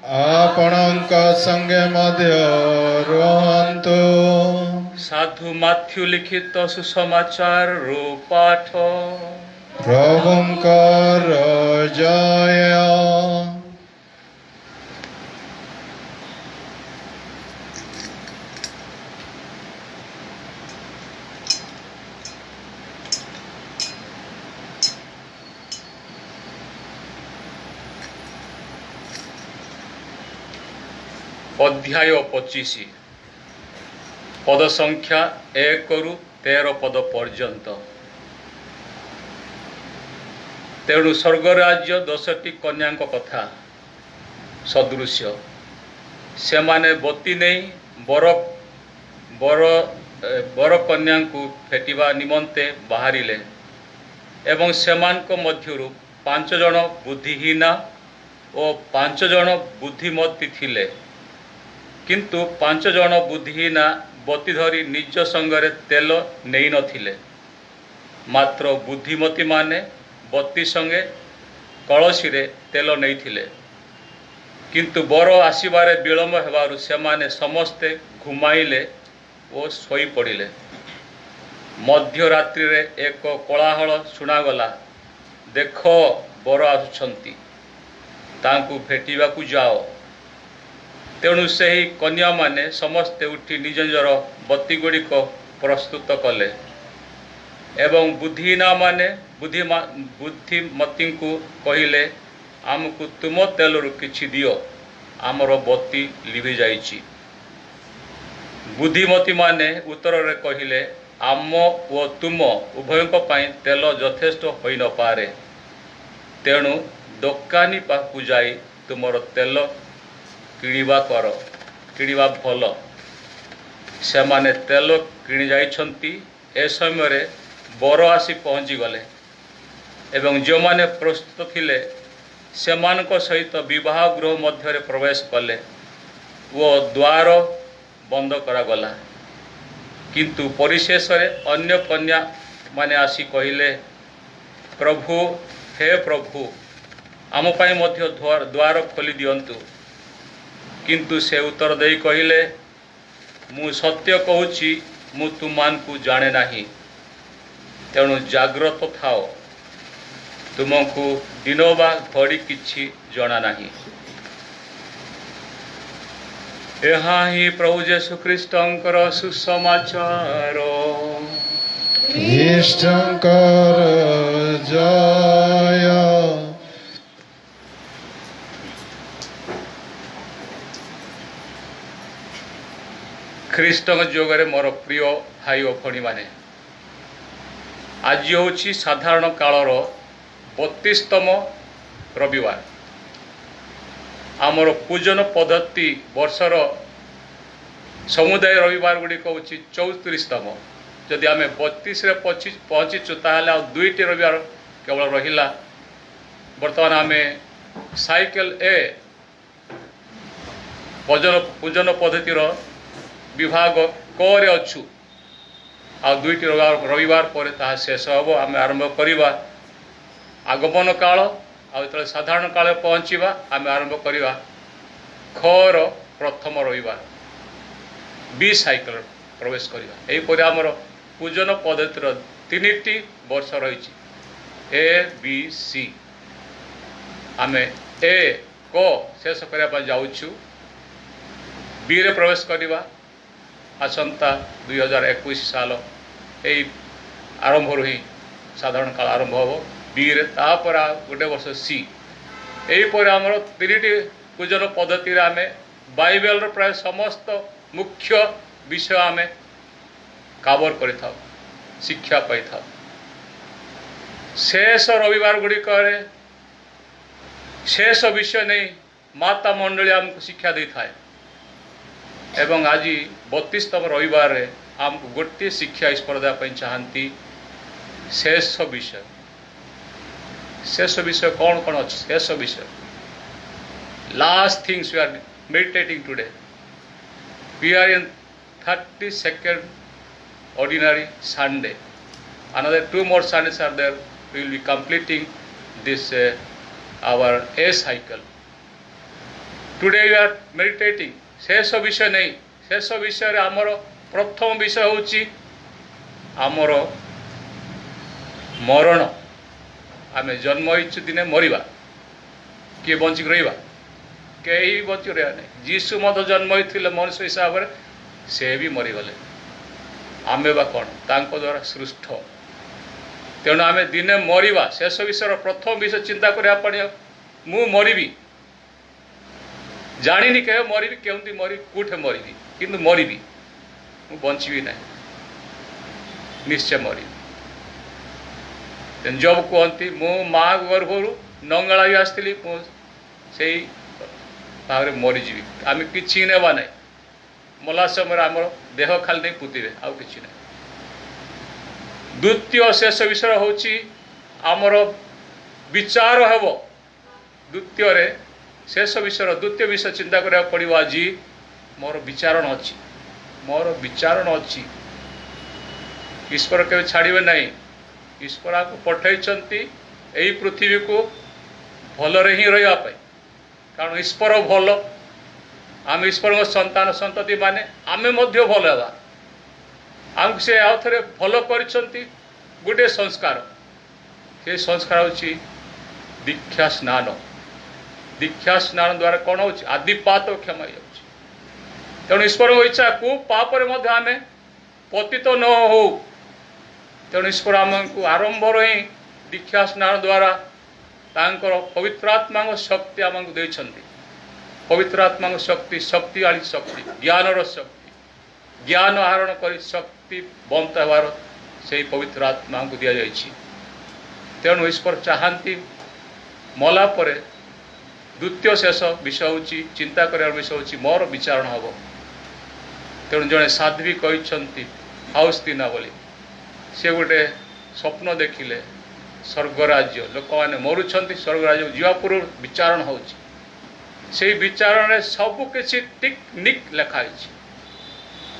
ଆପଣଙ୍କ ସଙ୍ଗେ ମଧ୍ୟ ରୁହନ୍ତୁ। ସାଧୁ ମାଥ୍ୟୁ ଲିଖିତ ସୁସମାଚାରରୁ ପାଠ। ପ୍ରଭୁଙ୍କର ଜୟ। ଅଧ୍ୟାୟ 25 ପଦ ସଂଖ୍ୟା 1ରୁ 13 ପଦ ପର୍ଯ୍ୟନ୍ତ। ତେଣୁ ସ୍ୱର୍ଗରାଜ୍ୟ 10ଟି କନ୍ୟାଙ୍କ କଥା ସଦୃଶ୍ୟ। ସେମାନେ ବତୀ ନେଇ ବର କନ୍ୟାଙ୍କୁ ଭେଟିବା ନିମନ୍ତେ ବାହାରିଲେ ଏବଂ ସେମାନଙ୍କ ମଧ୍ୟରୁ 5 ଜଣ ବୁଦ୍ଧିହୀନା ଓ 5 ଜଣ ବୁଦ୍ଧିମତୀ ଥିଲେ। କିନ୍ତୁ 5 ଜଣ ବୁଦ୍ଧିହୀନା ବତୀ ଧରି ନିଜ ସଙ୍ଗରେ ତେଲ ନେଇନଥିଲେ। ମାତ୍ର ବୁଦ୍ଧିମତୀମାନେ ବତୀ ସଙ୍ଗେ କଳସୀରେ ତେଲ ନେଇଥିଲେ। କିନ୍ତୁ ବର ଆସିବାରେ ବିଳମ୍ବ ହେବାରୁ ସେମାନେ ସମସ୍ତେ ଘୁମାଇଲେ ଓ ଶୋଇପଡ଼ିଲେ। ମଧ୍ୟରାତ୍ରିରେ ଏକ କୋଳାହଳ ଶୁଣାଗଲା, ଦେଖ ବର ଆସୁଛନ୍ତି, ତାଙ୍କୁ ଭେଟିବାକୁ ଯାଅ। ତେଣୁ ସେହି କନ୍ୟାମାନେ ସମସ୍ତେ ଉଠି ନିଜ ନିଜର ବତୀଗୁଡ଼ିକ ପ୍ରସ୍ତୁତ କଲେ ଏବଂ ବୁଦ୍ଧିହୀନାମାନେ ବୁଦ୍ଧିମତୀଙ୍କୁ କହିଲେ, ଆମକୁ ତୁମ ତେଲରୁ କିଛି ଦିଅ, ଆମର ବତୀ ଲିଭି ଯାଇଛି। ବୁଦ୍ଧିମତୀମାନେ ଉତ୍ତରରେ କହିଲେ, ଆମ ଓ ତୁମ ଉଭୟଙ୍କ ପାଇଁ ତେଲ ଯଥେଷ୍ଟ ହୋଇନପାରେ। ତେଣୁ ଦୋକାନୀ ପାଖକୁ ଯାଇ ତୁମର ତେଲ କିଣିବା ଭଲ। ସେମାନେ ତେଲ କିଣି ଯାଇଛନ୍ତି। ଏ ସମୟରେ ବର ଆସି ପହଞ୍ଚିଗଲେ ଏବଂ ଯେଉଁମାନେ ପ୍ରସ୍ତୁତ ଥିଲେ ସେମାନଙ୍କ ସହିତ ବିବାହ ଗୃହ ମଧ୍ୟରେ ପ୍ରବେଶ କଲେ ଓ ଦ୍ୱାର ବନ୍ଦ କରାଗଲା। କିନ୍ତୁ ପରିଶେଷରେ ଅନ୍ୟ କନ୍ୟାମାନେ ଆସି କହିଲେ, ପ୍ରଭୁ, ହେ ପ୍ରଭୁ, ଆମ ପାଇଁ ମଧ୍ୟ ଦ୍ୱାର ଖୋଲି ଦିଅନ୍ତୁ। କିନ୍ତୁ ସେ ଉତ୍ତର ଦେଇ କହିଲେ, ମୁଁ ସତ୍ୟ କହୁଛି, ମୁଁ ତୁମମାନଙ୍କୁ ଜାଣେ ନାହିଁ। ତେଣୁ ଜାଗ୍ରତ ଥାଅ, ତୁମକୁ ଦିନ ବା ଘଡ଼ି କିଛି ଜଣା ନାହିଁ। ଏହା ହିଁ ପ୍ରଭୁ ଯୀଶୁ ଖ୍ରୀଷ୍ଟଙ୍କର ସୁସମାଚାର। ଖ୍ରୀଷ୍ଟଙ୍କର ଜୟ। ଖ୍ରୀଷ୍ଟଙ୍କ ଯୋଗରେ ମୋର ପ୍ରିୟ ଭାଇ ଓ ଭଉଣୀମାନେ, ଆଜି ହେଉଛି ସାଧାରଣ କାଳର 32ତମ ରବିବାର। ଆମର ପୂଜନ ପଦ୍ଧତି ବର୍ଷର ସମୁଦାୟ ରବିବାର ଗୁଡ଼ିକ ହେଉଛି 34ତମ। ଯଦି ଆମେ 32ରେ ପହଞ୍ଚିଛୁ ତାହେଲେ ଆଉ 2ଟି ରବିବାର କେବଳ ରହିଲା। ବର୍ତ୍ତମାନ ଆମେ ସାଇକେଲ ଏ ପୂଜନ ପଦ୍ଧତିର ବିଭାଗ କରେ ଅଛୁ। ଆଉ 2ଟି ରବିବାର ପରେ ତାହା ଶେଷ ହେବ। ଆମେ ଆରମ୍ଭ କରିବା ଆଗମନ କାଳ। ଆଉ ଯେତେବେଳେ ସାଧାରଣ କାଳରେ ପହଞ୍ଚିବା ଆମେ ଆରମ୍ଭ କରିବା ଖର ପ୍ରଥମ ରବିବାର, ବି ସାଇକେଲ ପ୍ରବେଶ କରିବା। ଏହିପରି ଆମର ପୂଜନ ପଦ୍ଧତିର 3ଟି ବର୍ଷ ରହିଛି, ଏ ବି ସି। ଆମେ ଏ କ ଶେଷ କରିବା ପାଇଁ ଯାଉଛୁ, ବିରେ ପ୍ରବେଶ କରିବା ଆସନ୍ତା 2021 ସାଲ ଏହି ଆରମ୍ଭରୁ ହିଁ ସାଧାରଣ କାଳ ଆରମ୍ଭ ହେବ। ବିରେ ତାପରେ ଗୋଟେ ବର୍ଷ ସି। ଏହିପରି ଆମର 3ଟି ପୂଜନ ପଦ୍ଧତିରେ ଆମେ ବାଇବେଲର ପ୍ରାୟ ସମସ୍ତ ମୁଖ୍ୟ ବିଷୟ ଆମେ କଭର କରିଥାଉ, ଶିକ୍ଷା ପାଇଥାଉ। ଶେଷ ରବିବାର ଗୁଡ଼ିକରେ ଶେଷ ବିଷୟ ନେଇ ମାତା ମଣ୍ଡଳୀ ଆମକୁ ଶିକ୍ଷା ଦେଇଥାଏ ଏବଂ ଆଜି 32ତମ ରବିବାରରେ ଆମକୁ ଗୋଟିଏ ଶିକ୍ଷା ଈଶ୍ୱର ଦେବା ପାଇଁ ଚାହାନ୍ତି, ଶେଷ ବିଷୟ। ଶେଷ ବିଷୟ କ'ଣ କ'ଣ ଅଛି? ଶେଷ ବିଷୟ, last things we are meditating today. We are in 32nd ordinary Sunday. Another 2 more Sundays are there. We will be completing this our A cycle. Today we are meditating ଶେଷ ବିଷୟ ନେଇ। ଶେଷ ବିଷୟରେ ଆମର ପ୍ରଥମ ବିଷୟ ହେଉଛି ଆମର ମରଣ। ଆମେ ଜନ୍ମ ହେଇଛୁ, ଦିନେ ମରିବା। କିଏ ବଞ୍ଚିକି ରହିବା? କେହି ବଞ୍ଚିକି ରହିବା ନାହିଁ। ଯୀଶୁ ମଧ୍ୟ ଜନ୍ମ ହୋଇଥିଲେ ମଣିଷ ହିସାବରେ, ସେ ବି ମରିଗଲେ। ଆମେ ବା କ'ଣ? ତାଙ୍କ ଦ୍ୱାରା ସୃଷ୍ଟ। ତେଣୁ ଆମେ ଦିନେ ମରିବା। ଶେଷ ବିଷୟର ପ୍ରଥମ ବିଷୟ ଚିନ୍ତା କରିବା ପଡ଼ିବ। ମୁଁ ମରିବି, ଜାଣିନି କେବେ ମରିବି, କେଉଁଠି ମରିବି, କେଉଁଠି ମରିବି, କିନ୍ତୁ ମରିବି। ମୁଁ ବଞ୍ଚିବି ନାହିଁ, ନିଶ୍ଚୟ ମରିବି। ଜବ୍ କୁହନ୍ତି, ମୁଁ ମା ଗର୍ଭରୁ ନଙ୍ଗଳା ବି ଆସିଥିଲି, ମୁଁ ସେଇ ଭାବରେ ମରିଯିବି। ଆମେ କିଛି ନେବା ନାହିଁ। ମଲା ସମୟରେ ଆମର ଦେହ ଖାଲି ନେଇ ପୋତିବେ, ଆଉ କିଛି ନାହିଁ। ଦ୍ୱିତୀୟ ଶେଷ ବିଷୟ ହେଉଛି ଆମର ବିଚାର ହେବ। ଦ୍ୱିତୀୟରେ ଶେଷ ବିଷୟର ଦ୍ୱିତୀୟ ବିଷୟ ଚିନ୍ତା କରିବାକୁ ପଡ଼ିବ। ଆଜି ମୋର ବିଚାରଣ ଅଛି, ମୋର ବିଚାରଣ ଅଛି। ଈଶ୍ୱର କେବେ ଛାଡ଼ିବେ ନାହିଁ। ଈଶ୍ୱର ଆମକୁ ପଠାଇଛନ୍ତି ଏହି ପୃଥିବୀକୁ ଭଲରେ ହିଁ ରହିବା ପାଇଁ, କାରଣ ଈଶ୍ୱର ଭଲ। ଆମେ ଈଶ୍ୱରଙ୍କ ସନ୍ତାନ ସନ୍ତତି ମାନେ ଆମେ ମଧ୍ୟ ଭଲ ହେବା। ଆମକୁ ସେ ଆଉ ଥରେ ଭଲ କରିଛନ୍ତି ଗୋଟିଏ ସଂସ୍କାର। ସେ ସଂସ୍କାର ହେଉଛି ଦୀକ୍ଷା ସ୍ନାନ। ଦୀକ୍ଷା ସ୍ନାନ ଦ୍ୱାରା କ'ଣ ହେଉଛି? ଆଦିପାତ କ୍ଷମା ହେଇଯାଉଛି। ତେଣୁ ଈଶ୍ୱରଙ୍କ ଇଚ୍ଛା କେଉଁ ପାପରେ ମଧ୍ୟ ଆମେ ପତିତ ନ ହଉ। ତେଣୁ ଈଶ୍ୱର ଆମକୁ ଆରମ୍ଭରୁ ହିଁ ଦୀକ୍ଷା ସ୍ନାନ ଦ୍ୱାରା ତାଙ୍କର ପବିତ୍ର ଆତ୍ମାଙ୍କ ଶକ୍ତି ଆମକୁ ଦେଇଛନ୍ତି। ପବିତ୍ର ଆତ୍ମାଙ୍କ ଶକ୍ତି, ଶକ୍ତିଶାଳୀ ଶକ୍ତି, ଜ୍ଞାନର ଶକ୍ତି, ଜ୍ଞାନ ଆହରଣ କରି ଶକ୍ତିବନ୍ତ ହେବାର ସେହି ପବିତ୍ର ଆତ୍ମାଙ୍କୁ ଦିଆଯାଇଛି। ତେଣୁ ଈଶ୍ୱର ଚାହାନ୍ତି मला परे द्वितीय शेष विषय हूँ चिंता करार विषय हूँ मोर विचारण हम। तेणु जड़े साध्वी कहते फाउस्तीना बोली से गोटे स्वप्न देखिले स्वर्गराज्य लोक मैंने मरुंच स्वर्गराज्य जीवा पूर्व विचारण हो विचारण सबु किसी टिक निक लिखाई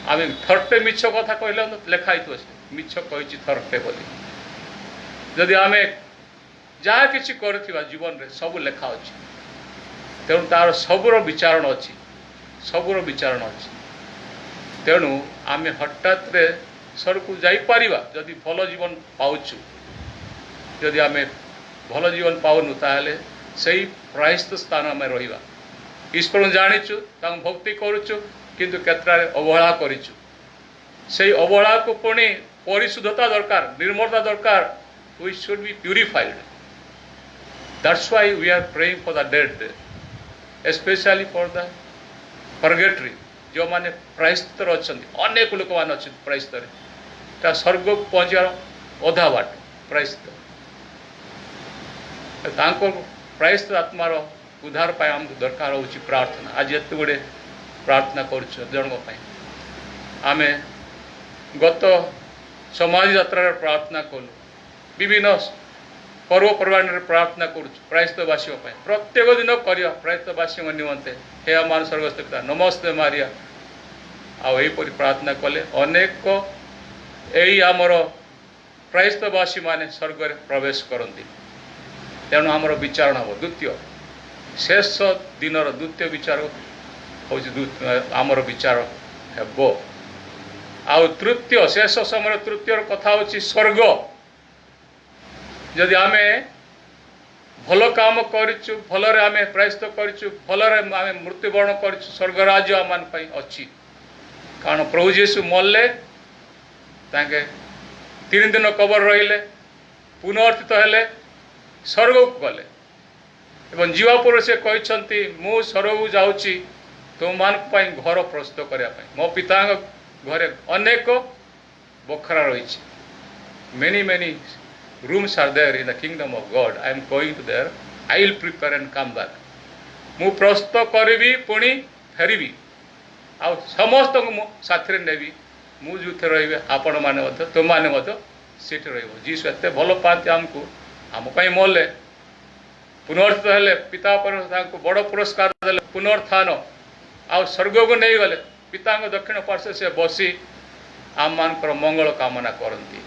आम थरटे मिछ कथा कहले लिखाई थो मिछ कही थरटे बोली जदि आम जहाँ किसी कर जीवन में सब लेखा अच्छी तेणु तार सबुर विचारण अच्छी सबुर विचारण अच्छी तेणु आम हठात स्वर्ग को जापर जदि भल जीवन पाचु जदि आम भल जीवन पाऊनु ताहले सही प्रायश्चित स्थान आम रहा ईश्वर जाचु भक्ति करुचु किंतु केतरारे अवहेला करिचु से अवहेला को पुणी परिशुद्धता दरकार निर्मलता दरकार we should be purified that's why we are praying for the dead specially for the purgatory जो माने प्रायश्चित अच्छा अनेक लोक मैंने अच्छे प्रायश्चित स्वर्ग को पहुँचार अधा बाट प्रायश्चित प्रायश्चित आत्मार उद्धार पाई आमको दरकार हो प्रार्थना आज एत गुड़े प्रार्थना कर आम गत समाज यात्रा प्रार्थना कलु विभिन्न पर्वपर्वाणी प्रार्थना कर प्रायश्चितवासी प्रत्येक दिन कर प्रायश्चितवासी निमंते हे आम स्वर्गस्थ पिता नमस्ते मारिया आईपरी प्रार्थना कले अनेक यही आमर प्रायश्चितवासी माने स्वर्ग में प्रवेश करती तेणु आमर विचारण हम द्वितीय शेष दिनर द्वितीय विचार हूँ आमर विचार हेब आउ तृतीय शेष समय तृतीय कथा हूँ स्वर्ग जदि आम भल काम करूँ भलरे आम प्रायश्चित करूँ भलरे आम मृत्युवरण कर स्वर्गराज्य आम अच्छी कारण प्रभु जीशु मरले ताके 3 दिन कबर रहिले पुनर्थित हेले स्वर्ग को गले एवं जीवापुर से कहते मु स्वर्ग जाऊँगी तुम मान घर प्रस्तुत करने मो पिता घरे अनेक बखरा रही many many rooms are there in the kingdom of God I am going to there I will prepare and come back मु प्रस्तुत करी पुणी फेरबी आ समस्त साथी नेबी मु जो रे आपण मैंने तुम मैंने सीट जीसु एत भल पाती आमको आमपाई मरले पुनर्थित हेले पिता पर बड़ पुरस्कार देले पुनर्त्थान आ स्वर्ग को नहीं गले पिता दक्षिण पार्श्व से बसी आम मान मंगल कामना करती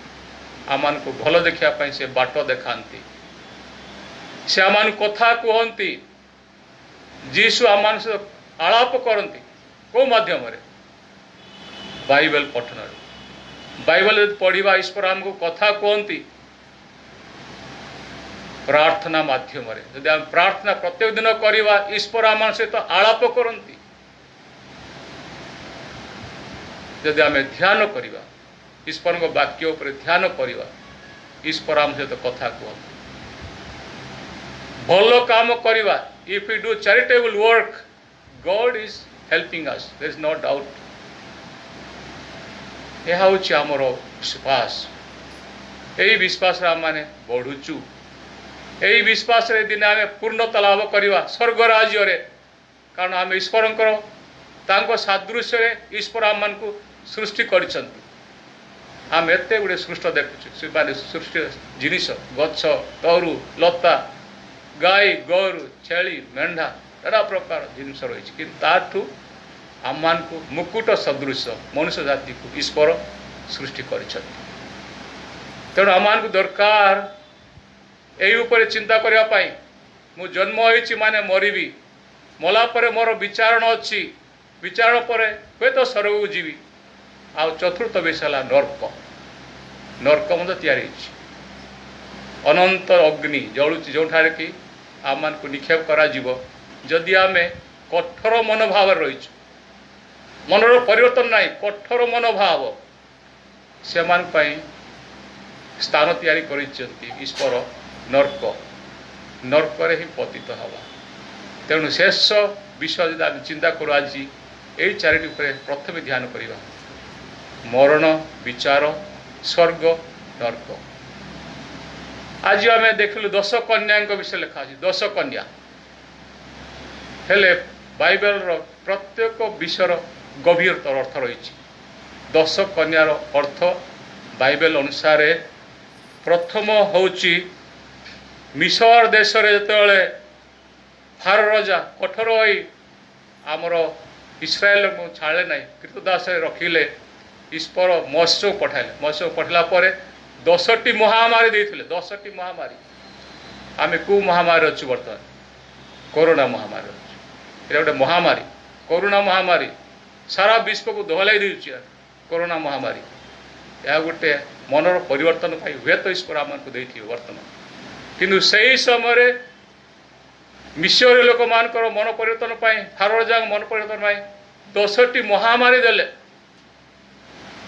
आम को भल देखापी से बाट देखाती से आम कथा कहती जीशु आम आलाप करती कौ मध्यम बाइबल पठन बाइबल पढ़ा ईश्वर आमको कथा कहती प्रार्थना माध्यम जदि आम प्रार्थना प्रत्येक दिन करवा ईश्वर आम सहित आलाप करती जदि आम ध्यान करवा ईश्वर वाक्य उपर ध्यान करवा ईश्वर आम सहित कथा कहते भल काम करवा if you do charitable work God is helping us there is no doubt यह हूँ आमर विश्वास यही विश्वास आम मैंने बढ़ुचु यही विश्वास रे दिन आम पूर्णता लाभ करवा स्वर्ग राज्य रे कारण आम ईश्वर सादृश्य रे ईश्वर आम मान सृष्टि कर आम एत गुड़े सृष्ट देखुचु माने सृष्टि जिनिस गछ तरु लता गाई गोरु छेली मेढ़ा नाना प्रकार जिनस रही कि ताठू आम मान को मुकुट सदृश मनुष्य जाति को ईश्वर सृष्टि कर तेणु आम मान को दरकार यही ऊपर चिंता करने मु जन्म होइछि माने मरिबी मला परे मोर विचारण अच्छी विचारण पर हुए तो स्वर्ग को जीवी आ चतुर्थ विषय नर्क नर्क मत या अनंत अग्नि जलुची जो कि आम मान को निक्षेप करा जदि आम कठोर मनोभाव रही मनर परिवर्तन ना कठोर मनोभाव से स्थान तैयारी कर ईश्वर नर्क नर्क ही पतित हवा तेणु शेष विषय जब आम चिंता करूँ आज यही चारिटी प्रथम ध्यान करवा मरण विचार स्वर्ग नर्क आज आम देखलु 10 कन्या विषय लिखा अच्छी 10 कन्या हेले बाइबल प्रत्येक विषय गभीरतर अर्थ रही 10 कन्यार अर्थ बाइबल अनुसार प्रथम होची मिसर देश जो फारो राजा कठोर होई आमर इस्राएल को छाड़े ना कृतदास रखिले ईश्वर मत्स्य पठाला 10टी महामारी देते 10टी महामारी आम कौ महामारी अच्छु बर्तमान कोरोना महामारी अच्छे गोटे महामारी कोरोना महामारी सारा विश्व को दोहलाई देउछि कोरोना महामारी यह गोटे मनर परिवर्तन हुए तो ईश्वर आमको देते बर्तमान किंतु सही समय मिसर लोक मान मन परिवर्तन फारो राजा मन परिवर्तन 10टी महामारी देले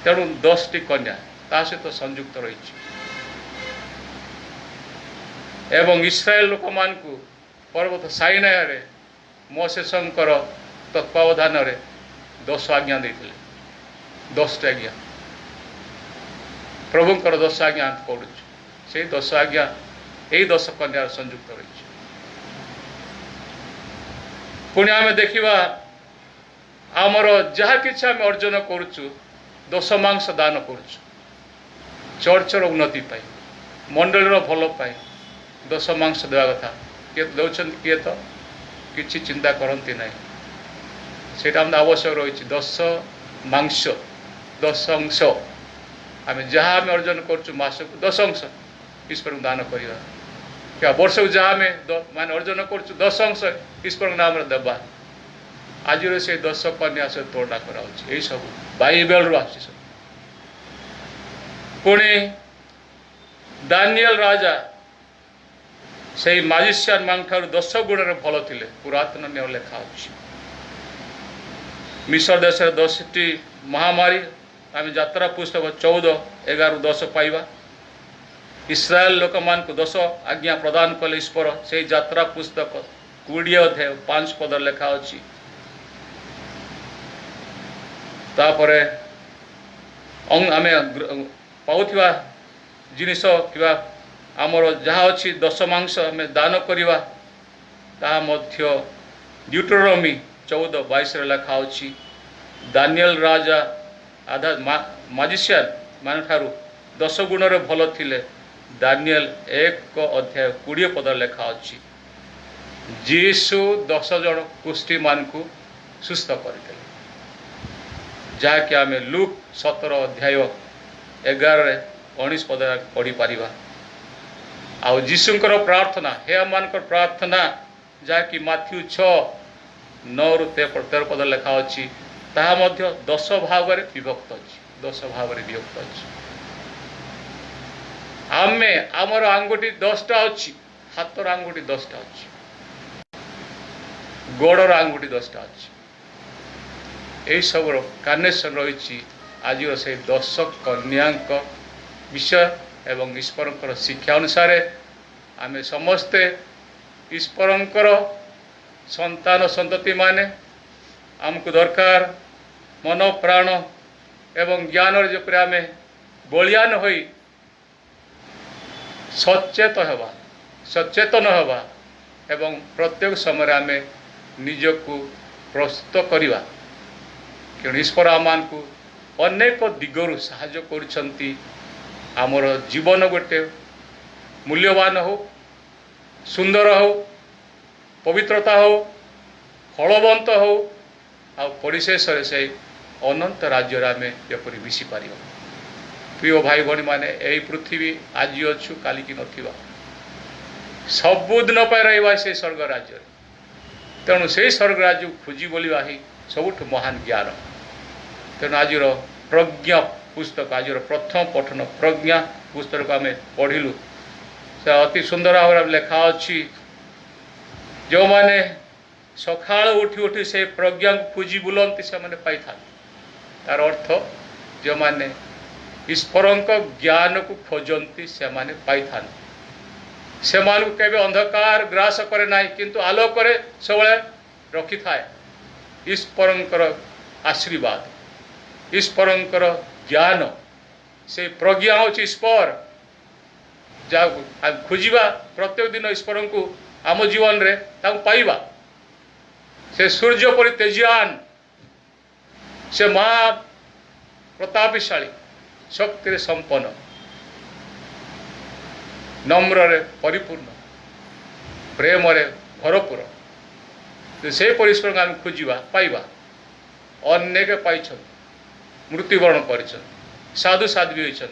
तेणु 10टी कन्या ता सहित संयुक्त रही एवं इस्राएल लोक मान पर्वत साइनाय मोसेसंकर तत्वावधान 10 आज्ञा देते 10टी आज्ञा प्रभुंकर 10 आज्ञा पढ़ु से 10 आज्ञा यही 10 कन्या संयुक्त रही पुणी आम देखा आमर जहाँ कि आम अर्जन करुचु दशमांश दान करुचु चर्चर उन्नति पाई मंडलीर भल पाई दशमांश देवा कथा किए दौरान किए तो किसी चिंता करती ना से आवश्यक रही 10 मांस 10 अंश आम जहाँ आम अर्जन करुचु मासक 10 अंश ईश्वर को दान करवा क्या वर्ष को जहाँ मान अर्जन करुचु 10 अंश ईश्वर नाम देवा आज से 10 कन्या से तुलना कर सब बाइबल रू आस पुणी दानिएल राजा से माजिशियन मान ठार 10 गुण भल थे पुरातन नियम लेखा अच्छी मिसर देश 10टी महामारी आम यात्रा पुस्तक 14 11 10 पाइबा इस्राएल लोक मान को 10 आज्ञा प्रदान कले ईश्वर से यात्रा पुस्तक 20 अध्याय 5 पद लेखा अच्छी तापरे आम पाउथिबा जिनिस कि आमर जहाँ अच्छी दशमांश आम दान करवा ता मध्य ड्यूटोनोमी 14:22 लेखा अच्छी दानिएल राजा आधा माजिशियन मान ठारू 10 गुण भल थिले दानिएल 1 अध्याय 20 पद लेखा अच्छी जीसु 10 जन कुष्ठी मान को सुस्थ करते जहाँकि आम लुक 17 अध्याय 11-19 पद पढ़ी पारिबा आउ जीशुंकर प्रार्थना हे मान प्रार्थना जहाँकि माथ्यू 6:9-13 पद लेखा अच्छी ताहा मध्य 10 भाग विभक्त अच्छी 10 भाग विभक्त अच्छी आमे आमर आंगुठी 10टा अच्छी हाथर आंगुठी 10टा अच्छी गोड़र आंगुठी 10टा अच्छी यही सब कानेक्शन रही आज से 10 कन्या विषय एवं ईश्वर शिक्षा अनुसार आम समस्ते ईश्वर संतान संतति माने आमको दरकार मन प्राण एवं ज्ञान जपरि आम बलियान होई सचेतन हवा एवं प्रत्येक समय आम निजको प्रस्तुत करवा कि ईश्वर आम को अनेक दिगरु साहाय्य करुछंती आमर जीवन गोटे मूल्यवान हो सुंदर हो पवित्रता हो फलवंत हो आ परिशेष से अनंत राज्य आम जपरी मिसी पार प्रिय भाई भाई मैंने यही पृथ्वी आज अच्छु काली की नथिबा सबुदिन रहा से स्वर्ग राज्य तेणु से स्वर्ग राज्य खोजी बोलिबा ही सबुठ महान ज्ञान तेणु आज प्रज्ञा पुस्तक आज प्रथम पठन प्रज्ञा पुस्तक आम पढ़िलु से अति सुंदर भाव लेखा अच्छी जो माने सका उठी उठी से प्रज्ञा खोजी बुलती से मैंने पाई था तार अर्थ जो माने ईश्वर ज्ञान को खोजती से माने पाई था से केवे अंधकार ग्रास करे ना किंतु आलोक सब रखी थाए ईश्वर आशीर्वाद ईश्वर ज्ञान से प्रज्ञा हूँ ईश्वर जहाँ खोजा प्रत्येक दिन ईश्वर को आम जीवन रे पाइबा से सूर्य परि तेजियान से महा प्रतापशाली शक्ति संपन्न नम्र रे परिपूर्ण प्रेम रे भरपूर से ईश्वर को आम खोजा पाइबा अनेक पाई मृत्युवरण कर साधु साध्वी होती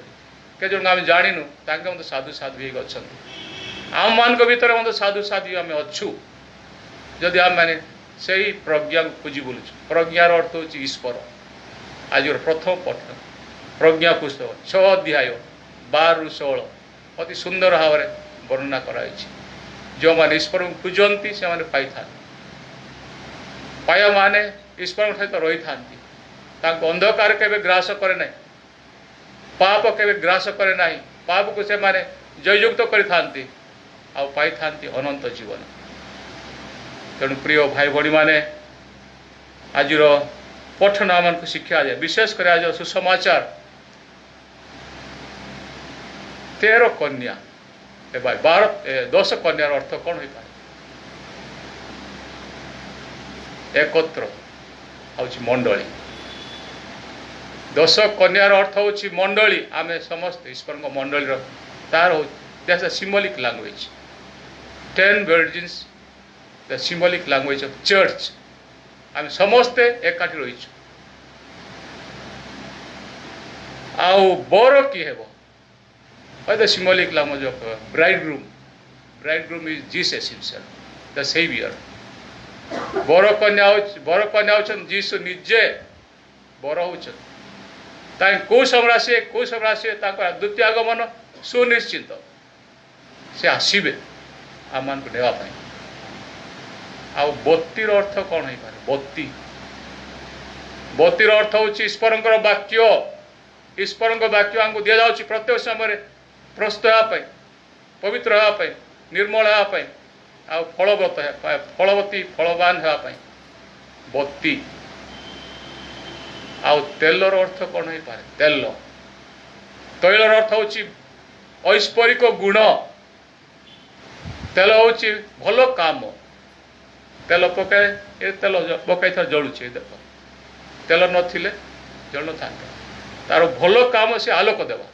के जन आम जाणीनु ताके साधु साध्वी अच्छा आम मान भीतर मतलब साधु साध्वी आम अच्छु जदि आम मैंने से ही प्रज्ञा को खोजी बोलुँ प्रज्ञार अर्थ हूँ ईश्वर आज प्रथम पठन प्रज्ञा पुस्तक 6 अध्याय 12 ରୁ 16 अति सुंदर भाव में वर्णना कराई जो मैंने ईश्वर को खोजती से मैंने पाई था पाया माने ईश्वर सहित रही था अंधकार के ग्रास करे ना पाप के ग्रास करे ना पाप को से माने जययुक्त करी अनंत जीवन तेणु प्रिय भाई भाई माने आज पठन आम को शिक्षा जाए विशेष कर आज सुसमाचार 13 कन्या 10 कन्यार अर्थ कौन हो पाए एकत्र हूँ मंडली 10 कन्यार अर्थ हूँ मंडली आम समस्त ईश्वर मंडली तार that's a symbolic language 10 virgins the symbolic language of church आम समस्ते एकाठी रही आउ बर किए हे the symbolic language of bridegroom is Jesus himself the saviour बर कन्या जीसु निजे बर होता कौ समय आसे द्वितीय आगमन सुनिश्चित से आसबे आम मान नेवाई आ बत्तीर अर्थ कौन हो पारे बत्तीर अर्थ हूँ ईश्वर वाक्य ईश्वर वाक्य आमको दि जाऊँ प्रत्येक समय प्रस्तुत होगापी पवित्र होगापी निर्मल होगापी आ फलवती फलवान होगापी बत्ती आउ तेलर अर्थ कौन हो पारे तेल तैलर अर्थ हूँ ऐश्वरिक गुण तेल हूँ भल काम तेल पकाए तेल पकाई जलुचे देख तेल नथिले जल न था तार भल काम से आलोक देवा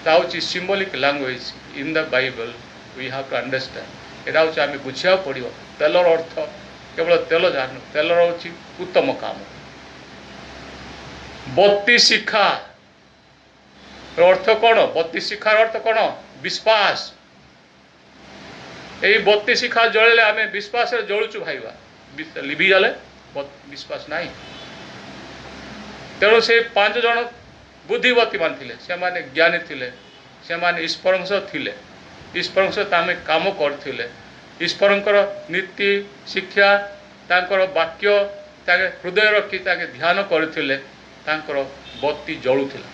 हूँ symbolic language in the Bible we have to understand यहाँ हूँ आम बुझा पड़ो तेलर अर्थ केवल तेल जान तेलर हूँ उत्तम काम बत्ती शिखा अर्थ कौन बत्ती शिखार अर्थ कौन विश्वास यही बत्ती शिखा जलिले आम विश्वास जलुचु भाईवा लिभि जाले विश्वास ना तेणु से 5 जन बुद्धिवती मान थिले से माने ज्ञानी थिले से माने ईश्वर थिले ईश्वर सहित आम काम करथिले ईश्वर नीति शिक्षा तांकर वाक्य हृदय रखी ध्यान करथिले तांकर बत्ती जलुथिला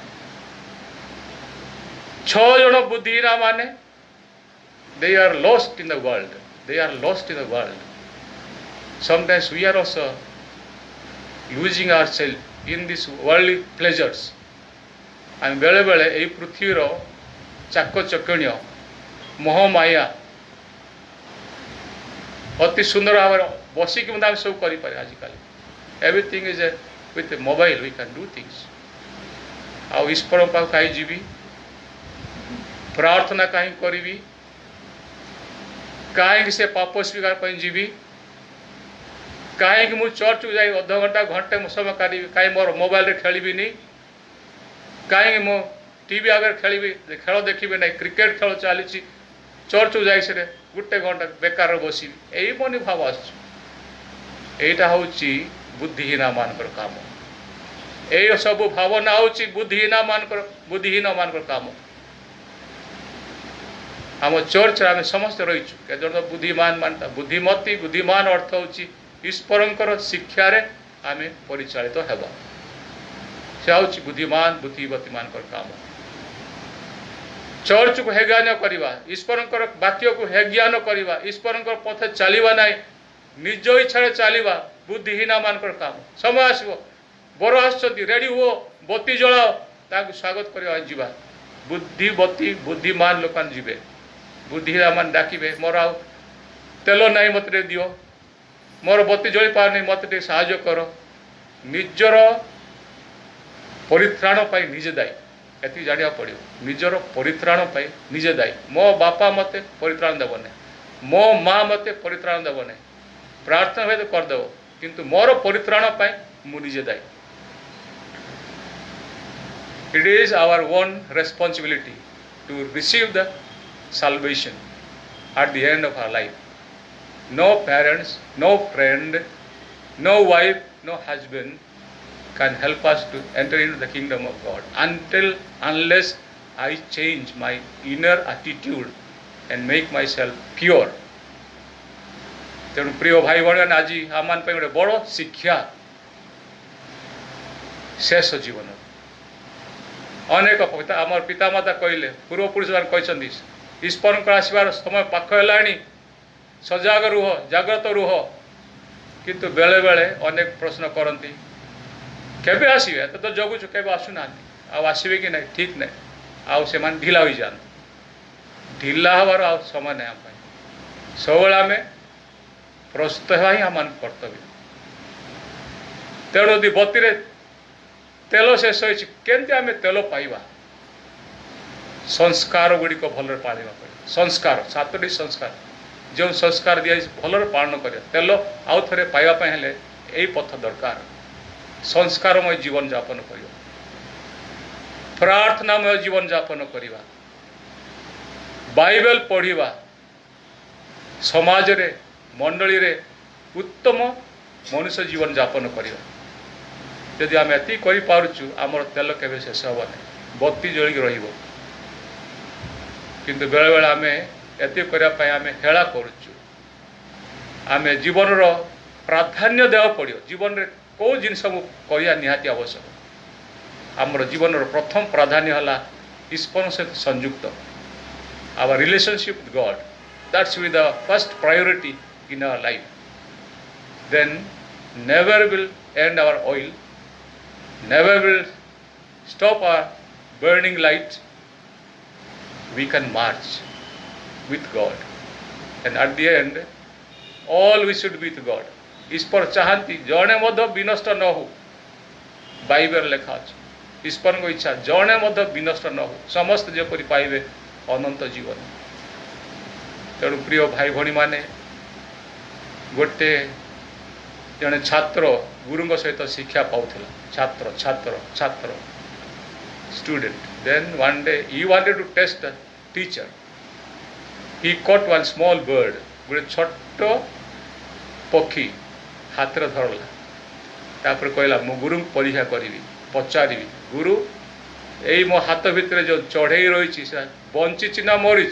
6 जन बुद्धिहीन माने they are lost in the world sometimes we are also losing ourselves in this worldly pleasures आम बेले बेले यही पृथ्वीर चाकचक्य मोहमाया अति सुंदर भाव बसिक आम सब करें आजिकल everything is with mobile we can do things आउ ईश्वर पाख कहीं जीवी प्रार्थना कहीं करी कहीं से पाप स्वीकार पर जीवी कहीं मुझ चर्च को जाए अध घंटा घंटे समय करी कहीं मोर मोबाइल खेलनी कहीं मो टीवी आगे खेली खेल देखी ना क्रिकेट खेल चली चर्च को जाए गोटे घंटा बेकार बसि यही मनोभाव आईटा हूँ बुद्धिहीन मान काम यही सब भावना हूँ बुद्धिहीन मान काम आम चर्च आम समस्त रहीचु जन बुद्धिमान मानता बुद्धिमती बुद्धिमान अर्थ हूँ ईश्वर शिक्षा आम परिचालित हेबा से हूँ बुद्धिमान बुद्धिवती मान काम चर्च को हेज्ञान करवा ईश्वर वाक्य को हेज्ञान करवा ईश्वर पथ चलवा ना निज इच्छा चलवा बुद्धिहीन मान काम समय आसो बर आस रेडी हुओ बत्ती जलाओ ताकू स्वागत करवा बुद्धिवती बुद्धिमान लोक जीवे बुद्धिरा मान डाकिबे मोर आ तेल नहीं मत दियो मोर बत्ती जली पार मत साहाय्य कर निजर परित्राण पाई निजे दायी एति जानिया पड़ो निजर परित्राण पाई निजे दायी मो बापा मते परित्राण देव ना मो माँ मते परित्राण देव ना प्रार्थना हुए तो करदेव किंतु मोर परित्राण पाई मु निजे दायी it is our own responsibility to receive the salvation at the end of our life. No parents, no friend, no wife, no husband can help us to enter into the kingdom of God unless I change my inner attitude and make myself pure. तेणु प्रिय भाई भाई आज आम गोटे बड़ शिक्षा शेष जीवन अनेक आम पितामाता कहले पूर्वपुरुष मान कहते ईश्वर को आसबार समय पाख है सजग रुह जाग्रत रुह किंतु बेले बेले अनेक प्रश्न करती केबे आसवे तो जगुचु केबे आसुना आसवे कि नहीं ठीक नहीं आउ से ढिला हो जाते ढिला हबार आ समय नहीं आम सब आम प्रस्तुत होगा ही आम कर्तव्य तेणु यदि बत्ती तेल शेष होमती आम तेल पाइबा संस्कार गुड़िक भल पाल संस्कार 7टी संस्कार जो संस्कार दिया भल पालन कर तेल आउ थे पाइबापी हेले यही पथ दरकार संस्कारमय जीवन यापन कर प्रार्थनामय जीवन यापन करवा बाइबल पढ़ा समाज रे मंडली रे उत्तम मनुष्य जीवन यापन करवा यदि आम एति करूँ आमर तेल केवे शेष हे ना बत्ती जलिक रही किंतु बेले बेले आम एति करने आम हेला करुचु आम जीवन प्राधान्य देवा पड़ो जीवन में कौ जिनस करने निहाती आवश्यक आमर जीवन प्रथम प्राधान्य है ईश्वर सहित संयुक्त our relationship with God that's with the first priority in our life then never will end our oil never will stop our burning light we can march with God and at the end all we should be with God ईश्वर चाहती जड़े विनष्ट न हो Bible लेखा अच्छे ईश्वर को इच्छा जड़े विनष्ट न हो समस्त जपरी पाइबे अनंत जीवन तेणु प्रिय भाई भणी माने गोटे जड़े छात्र गुरु सहित शिक्षा पाउला छात्र छात्र छात्र student. Then one day he wanted to test the teacher. He caught one small bird. गोटे छोट पक्षी हाथ रे धरला तापर कहला मो गुरु परीक्षा करी पचारि गुरु यही मो हाथ भितर जो चढ़ई रही बंची ना मरी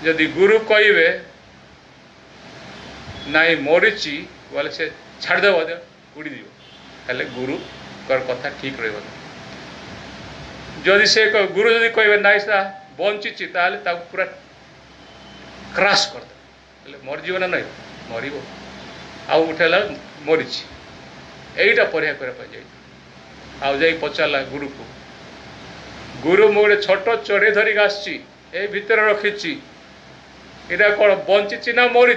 जदि गुरु कहे नाई मरीची बोले से छाड़देव उड़ी हेले गुरु कथा ठीक रही जदि से गुरु जदि कहे ना बंची पूरा क्राश करदे मरजीव ना नहीं मर आउ उठेला मरी यहीटा परीक्षा करने आउ जा पचारा गुरु को गुरु मो गोटे छोट चढ़ई धरिक आसी भितर रखी यहाँ कौन बंची ना मरी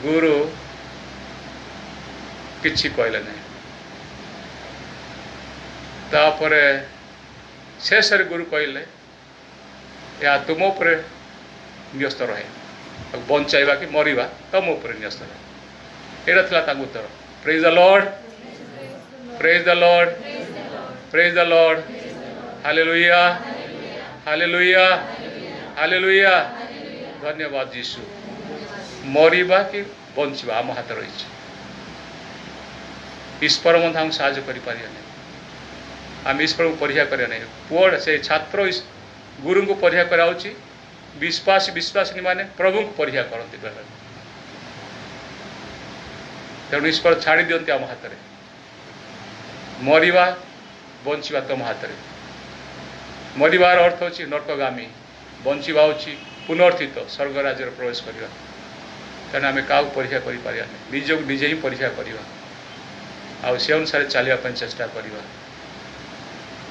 गुरु किछि कहले नहीं तापर शेष गुरु कहले या तुम उपर न्यस्त रहे बंचाइबा कि मरिबा तुम उपर न्यस्त रहे यहाँ था उत्तर praise the Lord praise the Lord praise the Lord hallelujah hallelujah hallelujah धन्यवाद यीशु मरिबा कि बंचिबा आम हाथ रही ईश्वर मत आम साहय कर आम ईश्वर को परीक्षा करें नहीं पुआ से छात्र गुरु को परीक्षा कराऊँच विश्वासी विश्वासिनी माने प्रभु को परीक्षा करती बेले तेणु ईश्वर छाड़ी दियंती आम हाथ में मरिबा बंचिबा तुम हाथ में मरिबार अर्थ होची नरकगामी बंचिबा होची पुनर्थित स्वर्ग राज्य प्रवेश करवा तेणु आम क्या परीक्षा कर निजक निजे ही परीक्षा करवा आउ से अनुसार चलने चेष्टा करवा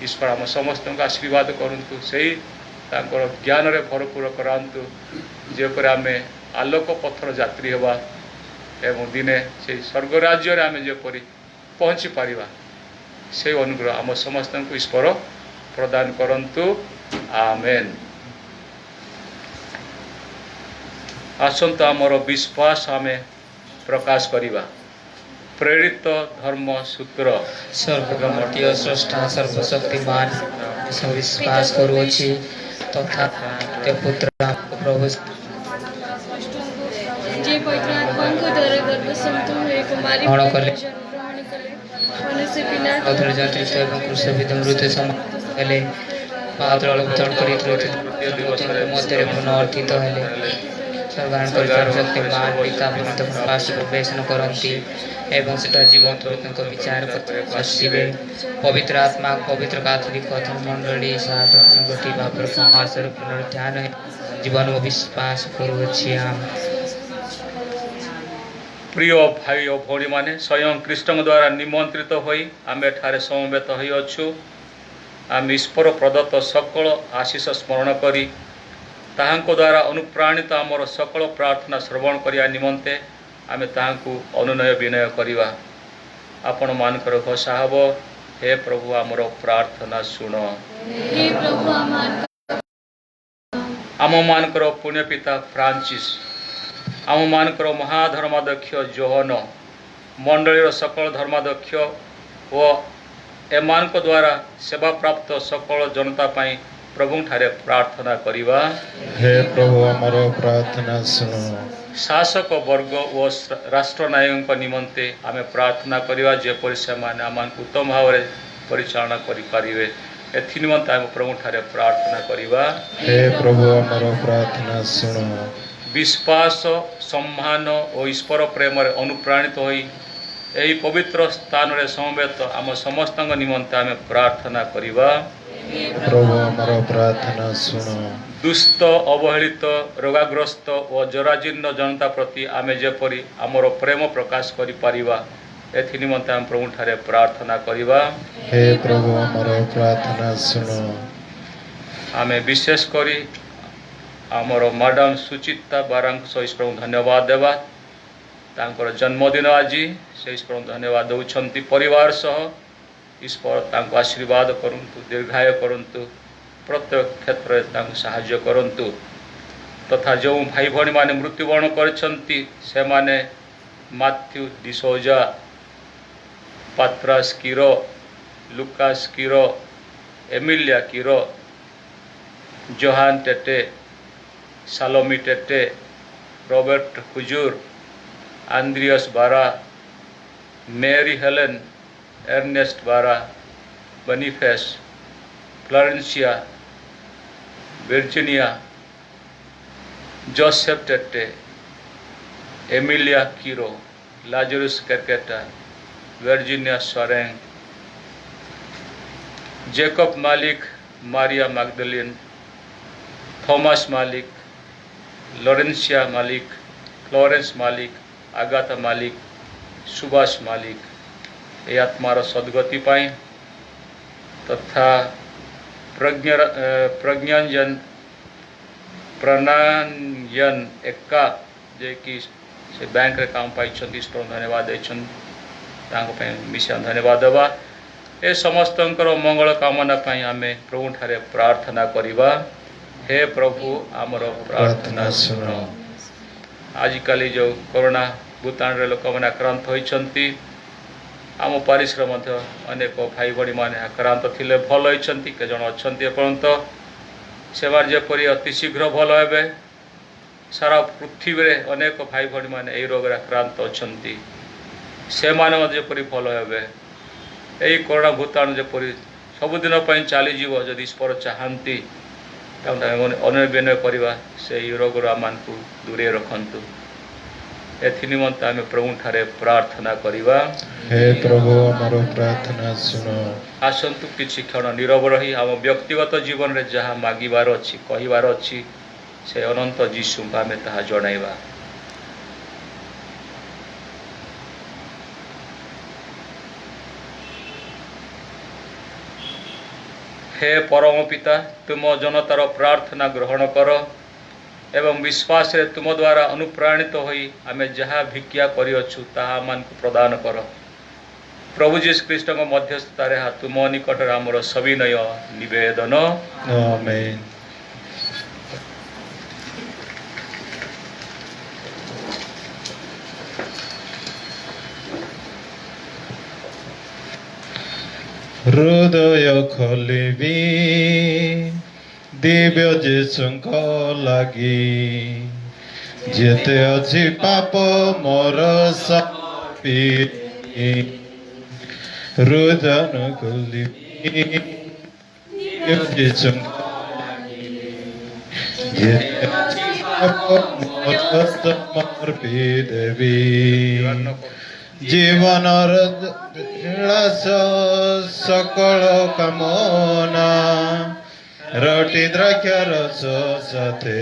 ईश्वर आम समस्त आशीर्वाद करूँ से ज्ञान रे भरपूर करातु जेपर आम आलोक पथर यात्री हवा एवं दिने से स्वर्ग राज्य आम जेपर पहुँची पारिबा से अनुग्रह आम समस्त ईश्वर प्रदान करंतु आमेन। आसंतु आमर विश्वास आम प्रकाश करिबा प्रेरित धर्म सूत्र सर्वमतीय स्रष्टा सर्वशक्तिमान सब विश्वास करुअछि तथा ते पुत्र प्रभु जे पवित्र आत्माको द्वारा गर्भसंत हुए कुमारी ग्रहण कले ग्रहण कले मनुष्य बिना अधर जात्रित एवं क्रूसविद मृत्यु समले पात्र अवतरण करी मध्य पुनः अर्थित हेले सर्वान शक्तिमान पिता पवित्र प्रकाश प्रवेशन करती एवं सेटा जीवंत लोक विचार आसवे पवित्र आत्मा पवित्र कैथोलिक मंडली साधक संगठित भाव समाजर पुनरुत्थान जीवन में विश्वास करुअछि। प्रिय भाई और भौणी माने स्वयं कृष्ण द्वारा निमंत्रित होई आम एठारे समवेत होई अछु। आम ईश्वर प्रदत्त सकल आशीष स्मरण करी ताहांको द्वारा अनुप्राणित आमर सकल प्रार्थना श्रवण करिया निमंते आमे ताहांको अनुनय विनय करिवा। आपण मानकर घोषा हब हे प्रभु आमर प्रार्थना सुन। हे प्रभु आम मानकर पुण्य पिता फ्रांसिस आम मानकर महाधर्माध्यक्ष जोहन मंडलीर सकल धर्माध्यक्ष व एमानक द्वारा सेवा प्राप्त सकल जनता पाई प्रभु ठारे प्रार्थना करिवा। हे प्रभु आमर प्रार्थना सुन। शासक वर्ग व राष्ट्रनायक निमंते आमे प्रार्थना करिवा जेपरि सेमाने आमानकु उत्तम भाव परिचालना करि पारिबे एथि निमंते आमे प्रभु ठारे प्रार्थना करिवा। हे प्रभु आमर प्रार्थना सुन। विश्वास सम्मान और ईश्वर प्रेम अनुप्राणित होई एही पवित्र स्थान रे समवेत आम समस्त निमंते आमे प्रार्थना करिवा। प्रभु आमर प्रार्थना सुन। दुष्ट अवहेलित रोगाग्रस्त और जराजीर्ण जनता प्रति आमे जेपरि आमर प्रेम प्रकाश करि पारिबा एथि निमंते आम प्रभु ठारे प्रार्थना करिवा। हे प्रभु आमर प्रार्थना सुन। आमे विशेष करी आमर मैडम सुचिता बारांक सहित प्रभु धन्यवाद देवा तांकर जन्मदिन आज से प्रभु धन्यवाद दौरान परिवार सह ईश्वर तांको आशीर्वाद करंतु दीर्घायु करंतु प्रत्येक क्षेत्र में साहाय्य करंतु तथा जो भाई भणी माने मृत्युवरण करछंती से माने Matthew D'Souza Patras Kiro Lucas Kiro Emilia Kiro Johan Tete Salomi Tete Robert Hujur Andreas Bara Mary Helen Ernest Bara Boniface Florencia Virginia Joseph Tete Emilia Kiro Lazarus Kerketta Virginia Soreng Jacob Malik Maria मैगदलीन Thomas मालिक लोरेंसिया मालिक फ्लोरेंस मालिक आगाथा मालिक सुभाष मालिक ये आत्मार सद्गति पाई तथा प्रज्ञांजन प्रणायन एक्का जे कि से बैंक रे काम पाई धन्यवाद देते मिशन धन्यवाद देवा ए समस्त मंगल कामना पाई आमे प्रभु ठारे प्रार्थना करिबा। हे प्रभु आमर प्रार्थना सुन। आजिकल जो कोरोना भूताण लोक मैंने आक्रांत होती आम पारिश्र अनेक भाई भाई मैंने आक्रांत थिले भल होती के जन अच्छा एपर्यंत से जेपरी अति शीघ्र भल हे सारा पृथ्वी रे अनेक भाई भाई मैंने यही रोग आक्रांत अच्छा से जेपरी भल हे यही कोरोना भूताण जेपरी सबुदिन चलीज जदि ईश्वर चाहती अनुनय विनय करवा से रोग आम दूरे रखंतु एथि निमंते आमे प्रभु ठारे प्रार्थना करिवा। हे प्रभु हमर प्रार्थना सुन। आसंतु किछि क्षण नीरव रही आम व्यक्तिगत जीवन रे जहाँ मागिबार अछि कहिबार अछि से अनंत जीशु आमे ताहा जणाइबा। हे परम पिता तुम जनतार प्रार्थना ग्रहण कर एवं विश्वास रे तुम द्वारा अनुप्राणित होई आमे जहाँ भिक्षा करिअछु ताहा मानकु प्रदान कर। प्रभु जीशु ख्रीष्ट मध्यस्थतारे तुम निकट आमर सविनय निवेदन। आमेन। हृदय खोलिबी दिव्य जीशुଙ୍କ ଲାଗି ଯେତେ ଅଛି ପାପ ମୋର ସପି ହୃଦୟ ଖୋଲିବି ଦିବ୍ୟ ଯୀଶୁଙ୍କ ଲାଗି ଯେତେ ଅଛି ପାପ ମୋର ସମର୍ପି ଦେବି। जीवनर विलास सकल कामना रटी द्राक्षारस साथे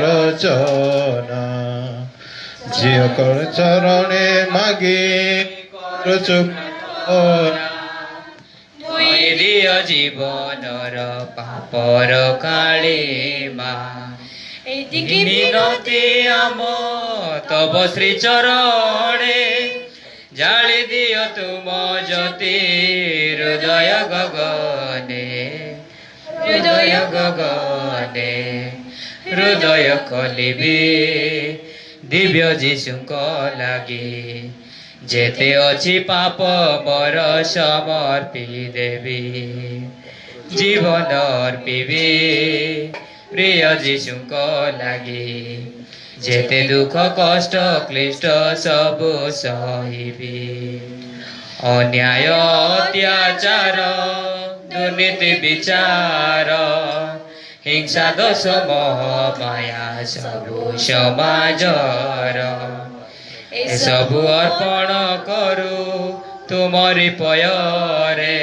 रचना झियकर चरणे मागे ଧୋଇ ଦିଅ ଜୀବନର ପାପର କାଳିମା ମିନତି ଆମ ତବ ଶ୍ରୀ ଚରଣେ ଜାଳି ଦିଅ ତୁମ ଜ୍ୟୋତି ହୃଦୟ ଗଗନେ ହୃଦୟ ଖୋଲିବି ଦିବ୍ୟ ଯୀଶୁଙ୍କ ଲାଗି ଯେତେ ଅଛି ପାପ ମୋର ସମର୍ପି ଦେବି ଜୀବନ ଅର୍ପିବି प्रिय जीशुଙ୍କ ଲାଗି ଯେତେ ଦୁଃଖ କଷ୍ଟ କ୍ଲିଷ୍ଟ ସବୁ ସହିବି ଅନ୍ୟାୟ ଅତ୍ୟାଚାର ଦୁର୍ନୀତି ବିଚାର ହିଂସା ଦୋଷ ମୋହ ମାୟା ସବୁ ସମାଜର ଏସବୁ ଅର୍ପଣ କରୁ ତୁମରି ପୟରେ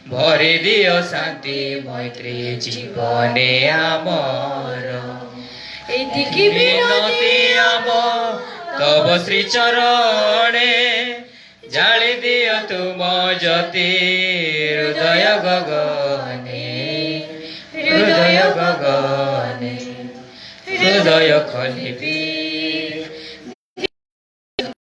भरी दियो शांति मैत्री जीवने आमर एदिकी विनती आम तब श्री चरणे जाली दियो तुम ज्योति हृदय गगने